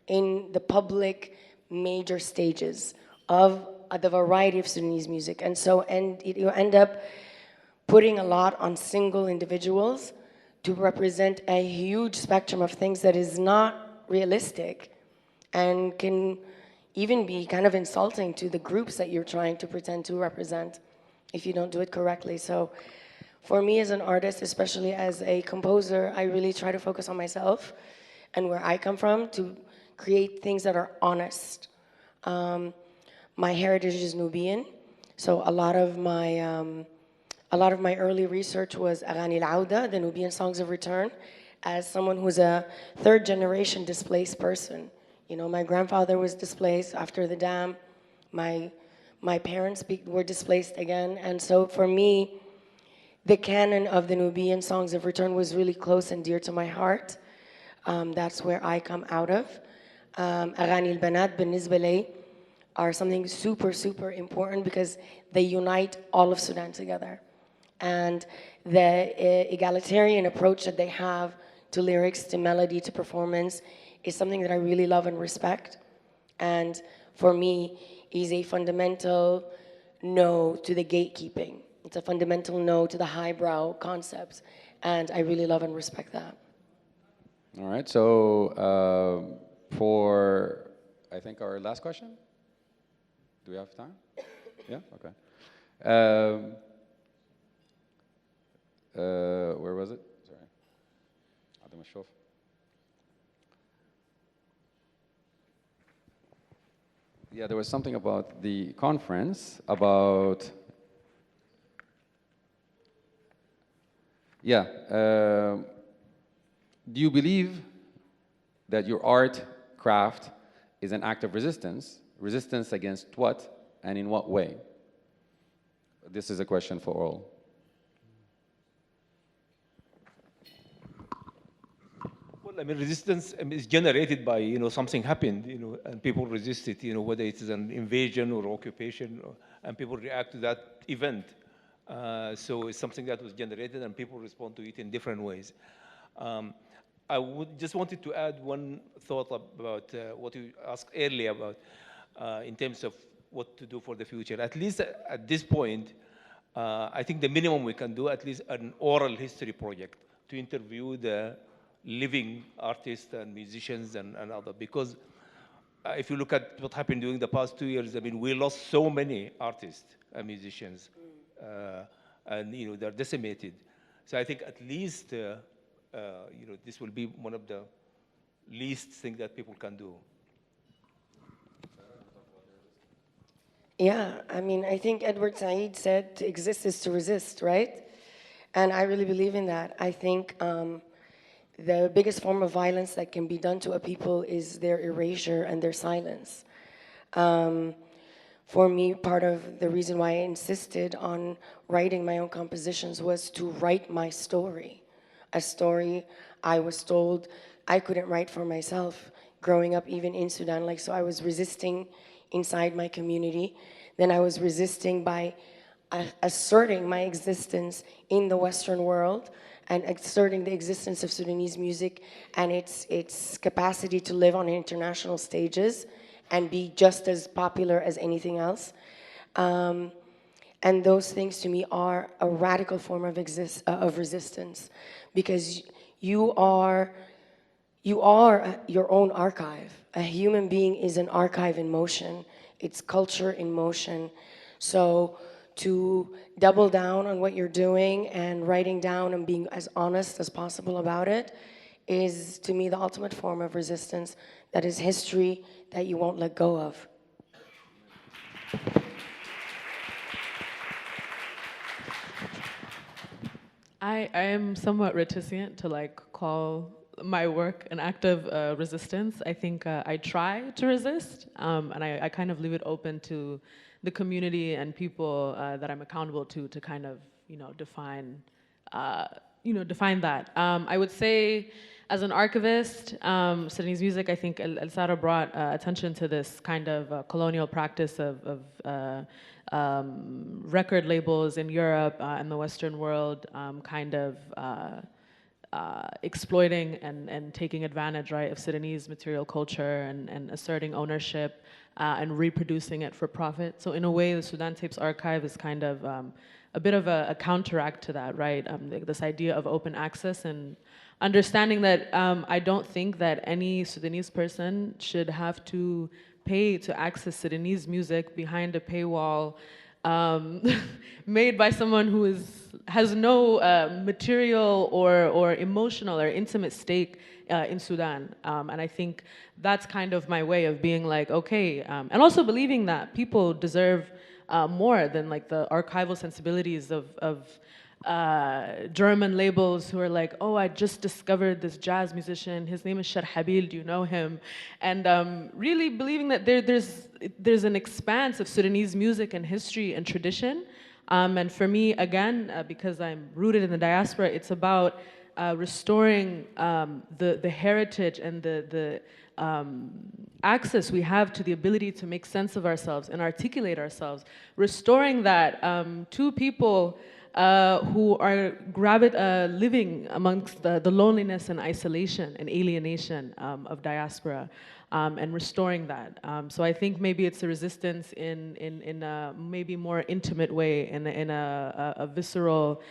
in the public major stages of the variety of Sudanese music. And so you end up putting a lot on single individuals to represent a huge spectrum of things that is not realistic and can even be kind of insulting to the groups that you're trying to pretend to represent if you don't do it correctly. So for me as an artist, especially as a composer, I really try to focus on myself and where I come from to create things that are honest. My heritage is Nubian, so a lot of my early research was Aghani al-Auda, the Nubian songs of return, as someone who's a third generation displaced person. My grandfather was displaced after the dam. My parents were displaced again. And so for me, the canon of the Nubian songs of return was really close and dear to my heart. That's where I come out of. Aghani al-Banat بالنسبة لي are something super, super important because they unite all of Sudan together. And the egalitarian approach that they have to lyrics, to melody, to performance is something that I really love and respect. And for me, is a fundamental no to the gatekeeping. It's a fundamental no to the highbrow concepts. And I really love and respect that. All right, so for, I think, our last question? Do we have time? Yeah, okay. Where was it? Sorry. عدم الشوف. Yeah, there was something about the conference, about, do you believe that your art craft is an act of resistance? Resistance against what and in what way? This is a question for all. Well, resistance is generated by, something happened, and people resist it, whether it is an invasion or occupation, and people react to that event. So it's something that was generated, and people respond to it in different ways. I just wanted to add one thought about what you asked earlier about in terms of what to do for the future. At least at this point, I think the minimum we can do, at least an oral history project to interview the living artists and musicians and other, because if you look at what happened during the past 2 years, we lost so many artists and musicians, and they're decimated. So I think at least this will be one of the least things that people can do. Yeah, I think Edward Said said to exist is to resist, right? And I really believe in that. I think the biggest form of violence that can be done to a people is their erasure and their silence. For me, part of the reason why I insisted on writing my own compositions was to write my story. A story I was told I couldn't write for myself growing up, even in Sudan. Like, so I was resisting inside my community. Then I was resisting by asserting my existence in the Western world and asserting the existence of Sudanese music and its capacity to live on international stages and be just as popular as anything else. And those things to me are a radical form of resistance, because you are your own archive. A human being is an archive in motion. It's culture in motion. So to double down on what you're doing and writing down and being as honest as possible about it is, to me, the ultimate form of resistance. That is history that you won't let go of. I am somewhat reticent to like call my work an act of resistance. I think I try to resist, and I kind of leave it open to the community and people that I'm accountable to kind of define define that. I would say, as an archivist, Sudanese music, I think Alsarah brought attention to this kind of colonial practice of record labels in Europe and the Western world kind of exploiting and taking advantage, right, of Sudanese material culture and asserting ownership and reproducing it for profit. So in a way, the Sudan Tapes Archive is kind of a bit of a counteract to that, right? This idea of open access and understanding that I don't think that any Sudanese person should have to pay to access Sudanese music behind a paywall made by someone who has no material or emotional or intimate stake in Sudan. And I think that's kind of my way of being like, okay, and also believing that people deserve more than like the archival sensibilities of German labels who are like, oh, I just discovered this jazz musician, his name is Sharhabil, do you know him? And really believing that there's an expanse of Sudanese music and history and tradition. And for me, again, because I'm rooted in the diaspora, it's about restoring the heritage and the access we have to the ability to make sense of ourselves and articulate ourselves, restoring that to people who are living amongst the loneliness and isolation and alienation of diaspora, and restoring that. So I think maybe it's a resistance in a maybe more intimate way, in a visceral,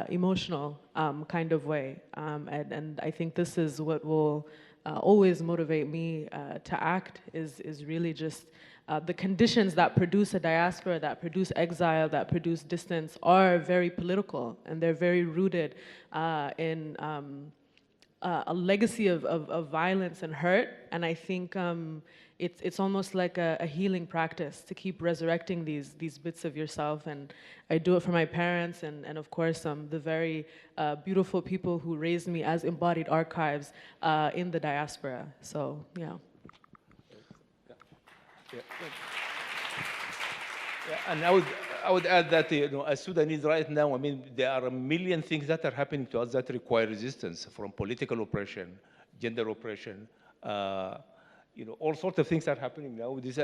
emotional kind of way. And I think this is what will always motivate me to act, is really just the conditions that produce a diaspora, that produce exile, that produce distance are very political, and they're very rooted in a legacy of violence and hurt. And I think it's almost like a healing practice to keep resurrecting these bits of yourself. And I do it for my parents and of course the very beautiful people who raised me as embodied archives in the diaspora. So yeah. Yeah, and I would add that as Sudanese right now, I mean, there are a million things that are happening to us that require resistance, from political oppression, gender oppression, all sorts of things are happening now. This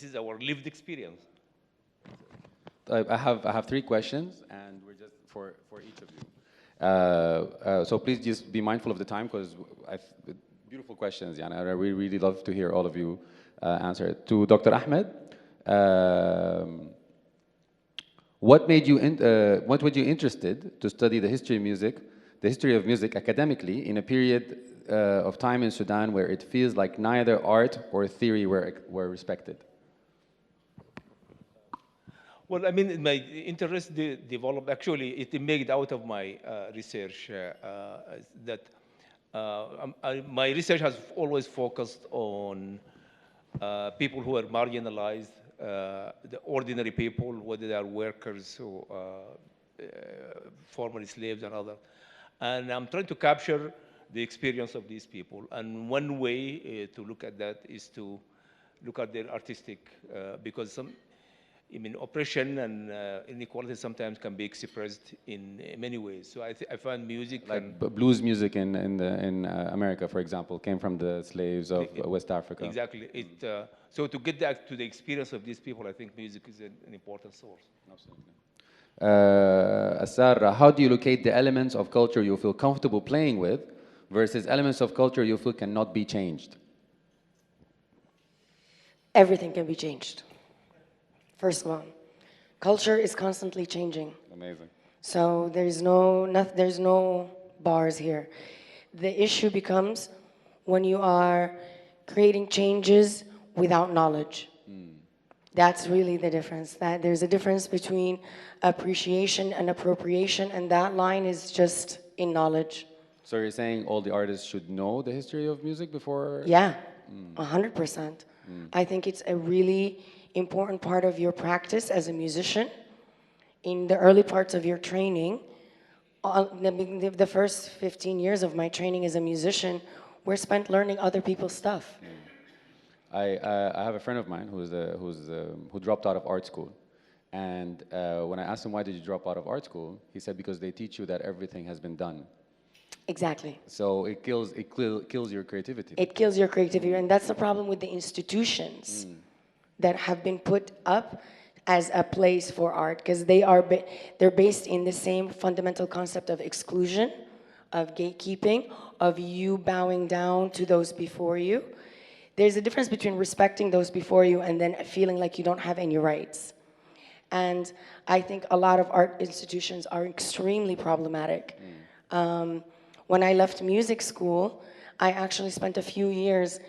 is our lived experience. I have three questions, and we're just for each of you. So please just be mindful of the time, because beautiful questions, Yana. I really love to hear all of you answer it. To Dr. Ahmed, what made you interested to study the history of music academically in a period of time in Sudan where it feels like neither art or theory were respected? Well, I mean, my interest developed, actually, it emerged out of my research that my research has always focused on people who are marginalized, the ordinary people, whether they are workers or former slaves and other. And I'm trying to capture the experience of these people. And one way to look at that is to look at their artistic, because oppression and inequality sometimes can be expressed in many ways. So I find music like blues music in America, for example, came from the slaves of West Africa. Exactly. So to get back to the experience of these people, I think music is an important source. Absolutely. Alsarah, how do you locate the elements of culture you feel comfortable playing with versus elements of culture you feel cannot be changed? Everything can be changed. First of all, culture is constantly changing. Amazing. So there's no bars here. The issue becomes when you are creating changes without knowledge. That's really the difference. That there's a difference between appreciation and appropriation, and that line is just in knowledge. So you're saying all the artists should know the history of music before? Yeah, 100%. I think it's a really important part of your practice as a musician. In the early parts of your training, the first 15 years of my training as a musician were spent learning other people's stuff. I have a friend of mine who dropped out of art school. And when I asked him, why did you drop out of art school? He said, because they teach you that everything has been done. Exactly. So it kills your creativity. It kills your creativity, and that's the problem with the institutions that have been put up as a place for art, because they're based in the same fundamental concept of exclusion, of gatekeeping, of you bowing down to those before you. There's a difference between respecting those before you and then feeling like you don't have any rights. And I think a lot of art institutions are extremely problematic. When I left music school, I actually spent a few years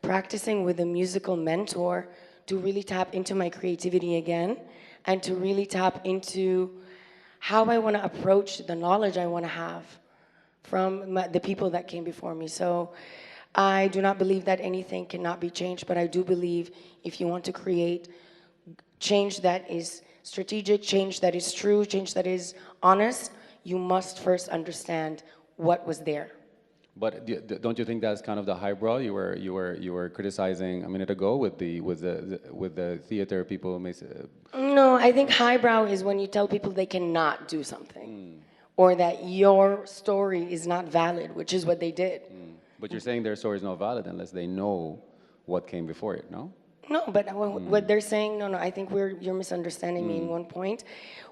practicing with a musical mentor to really tap into my creativity again and to really tap into how I want to approach the knowledge I want to have from the people that came before me. So I do not believe that anything cannot be changed, but I do believe if you want to create change that is strategic, change that is true, change that is honest, you must first understand what was there. But don't you think that's kind of the highbrow you were criticizing a minute ago with the theater people? No, I think highbrow is when you tell people they cannot do something, or that your story is not valid, which is what they did. But you're saying their story is not valid unless they know what came before it, no? No, but what they're saying, no, I think you're misunderstanding me in one point.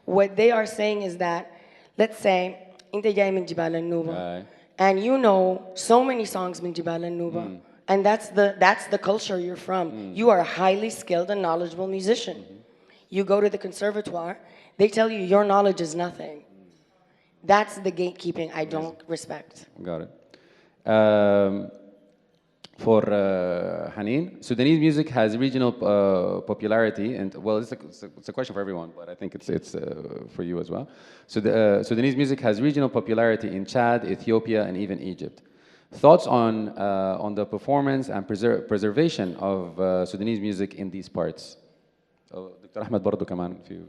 What they are saying is that, let's say, Inte jay min Jibal al-Nuba, and you know so many songs min Jibal al-Nuba, and that's the culture you're from. You are a highly skilled and knowledgeable musician. You go to the conservatoire, they tell you your knowledge is nothing. That's the gatekeeping I don't respect. Got it. For Haneen, Sudanese music has regional popularity, and well, it's a question for everyone, but I think it's for you as well. So Sudanese music has regional popularity in Chad, Ethiopia, and even Egypt. Thoughts on the performance and preservation of Sudanese music in these parts? Dr. Ahmed برضو كمان في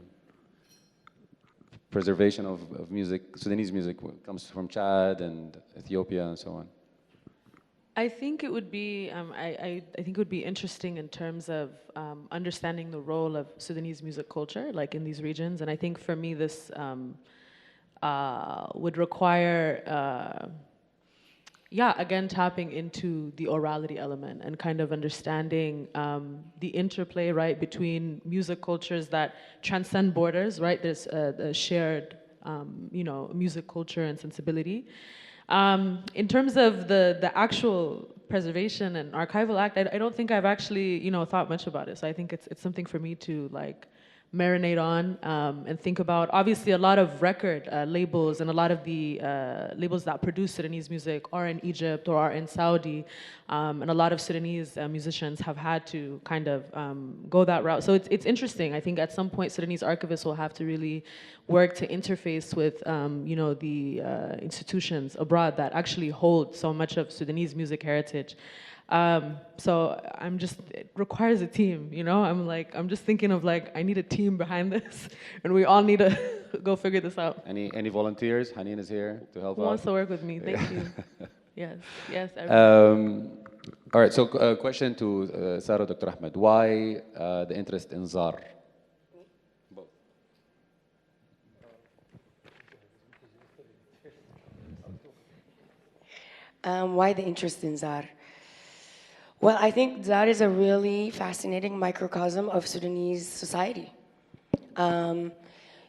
preservation of music, Sudanese music comes from Chad and Ethiopia and so on. I think it would be I think it would be interesting in terms of understanding the role of Sudanese music culture, like in these regions. And I think for me, this would require, again, tapping into the orality element and kind of understanding the interplay, right, between music cultures that transcend borders, right? There's a shared, music culture and sensibility. In terms of the actual preservation and archival act, I don't think I've actually, thought much about it. So I think it's something for me to marinate on and think about. Obviously, a lot of record labels and a lot of the labels that produce Sudanese music are in Egypt or are in Saudi, and a lot of Sudanese musicians have had to kind of go that route. So it's interesting. I think at some point Sudanese archivists will have to really work to interface with the institutions abroad that actually hold so much of Sudanese music heritage. So it requires a team, you know? I'm just thinking of like, I need a team behind this, and we all need to go figure this out. Any volunteers? Haneen is here to help Who out. wants to work with me? Thank you. Yes. All right, so question to Sarah, Dr. Ahmed. Why the interest in ZAR? Why the interest in ZAR? Well, I think ZAR is a really fascinating microcosm of Sudanese society.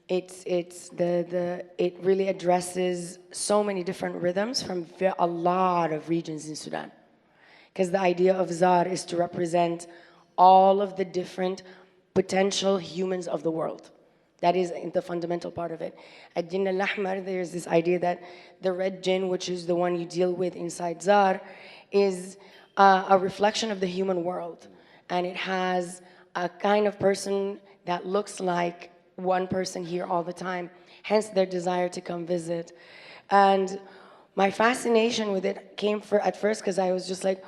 It really addresses so many different rhythms from a lot of regions in Sudan. Because the idea of ZAR is to represent all of the different potential humans of the world. That is the fundamental part of it. At Jinn al-Ahmar, there's this idea that the red jinn, which is the one you deal with inside ZAR, is a reflection of the human world. And it has a kind of person that looks like one person here all the time, hence their desire to come visit. And my fascination with it came at first because I was just like,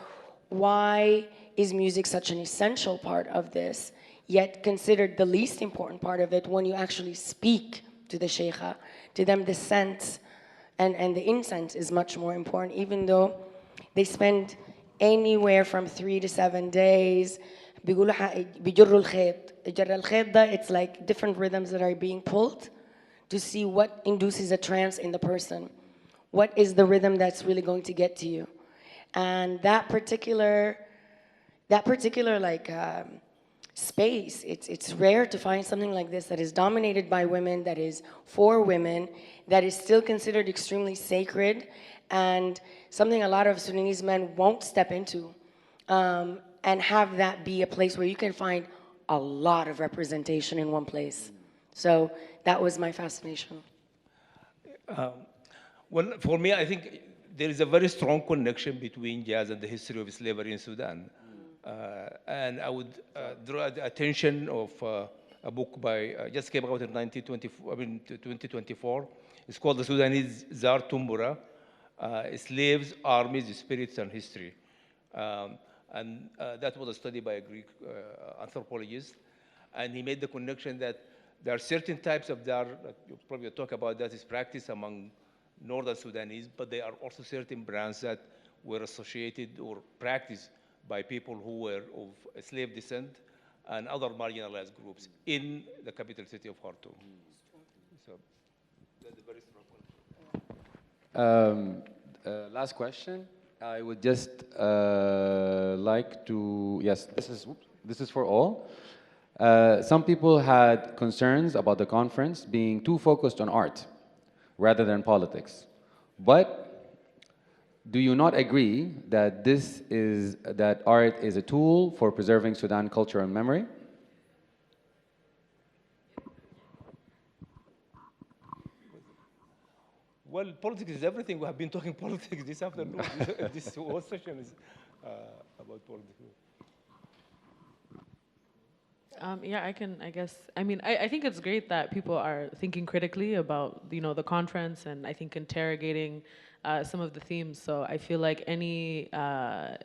why is music such an essential part of this, yet considered the least important part of it when you actually speak to the sheikha? To them, the scent and the incense is much more important, even though they spend anywhere from 3 to 7 days. بيجروا الخيط. جر الخيط ده, it's like different rhythms that are being pulled to see what induces a trance in the person. What is the rhythm that's really going to get to you? And that particular space, it's rare to find something like this that is dominated by women, that is for women, that is still considered extremely sacred, and something a lot of Sudanese men won't step into, and have that be a place where you can find a lot of representation in one place. So that was my fascination. Well, for me, I think there is a very strong connection between jazz and the history of slavery in Sudan. And I would draw the attention of a book by, just came out in 2024. It's called The Sudanese Zar Tumbura, Slaves, Armies, Spirits, and History. And that was a study by a Greek anthropologist. And he made the connection that there are certain types of dar, that you probably talk about, that is practiced among northern Sudanese, but there are also certain brands that were associated or practiced by people who were of slave descent and other marginalized groups in the capital city of Khartoum. So that's a very strong one. Last question. I would just like to, yes, this is for all. Some people had concerns about the conference being too focused on art rather than politics. But do you not agree that that art is a tool for preserving Sudan culture and memory? Well, politics is everything. We have been talking politics this afternoon. This whole session is about politics. Yeah, I think it's great that people are thinking critically about, the conference, and I think interrogating some of the themes. So I feel like any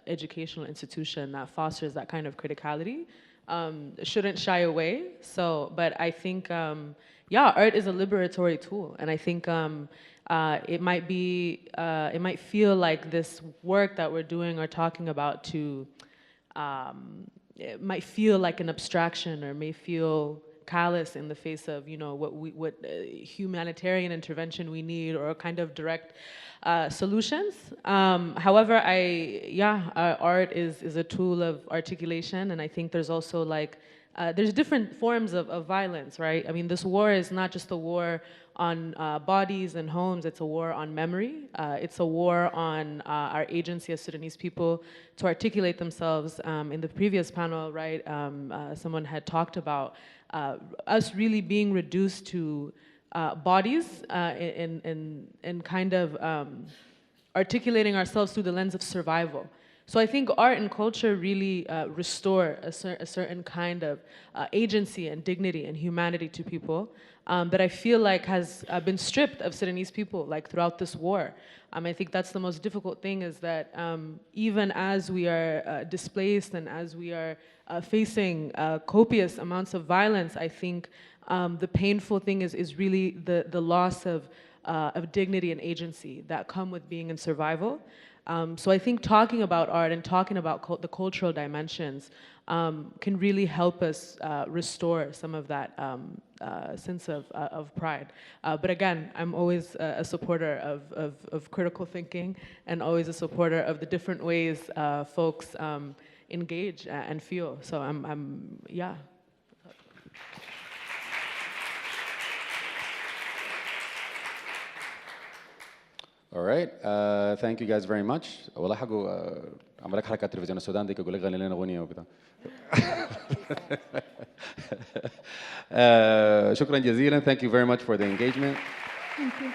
educational institution that fosters that kind of criticality shouldn't shy away. But I think, art is a liberatory tool, and I think it might feel like this work that we're doing or talking about it might feel like an abstraction, or may feel callous in the face of what humanitarian intervention we need, or kind of direct solutions. However, art is a tool of articulation, and I think there's also there's different forms of violence, right? I mean, this war is not just a war on bodies and homes, it's a war on memory. It's a war on our agency as Sudanese people to articulate themselves. In the previous panel, right, someone had talked about us really being reduced to bodies and kind of articulating ourselves through the lens of survival. So I think art and culture really restore a certain kind of agency and dignity and humanity to people that I feel like has been stripped of Sudanese people like throughout this war. I think that's the most difficult thing, is that even as we are displaced and as we are facing copious amounts of violence, I think the painful thing is really the loss of dignity and agency that come with being in survival. So I think talking about art and talking about the cultural dimensions can really help us restore some of that sense of pride. But again, I'm always a supporter of critical thinking, and always a supporter of the different ways folks engage and feel. So yeah. All right. Thank you guys very much. والله حقه عملك حركة تلفزيون السودان ديك يقول لك غني لنا أغنية وكذا. شكرا جزيلا. Thank you very much for the engagement. Thank you.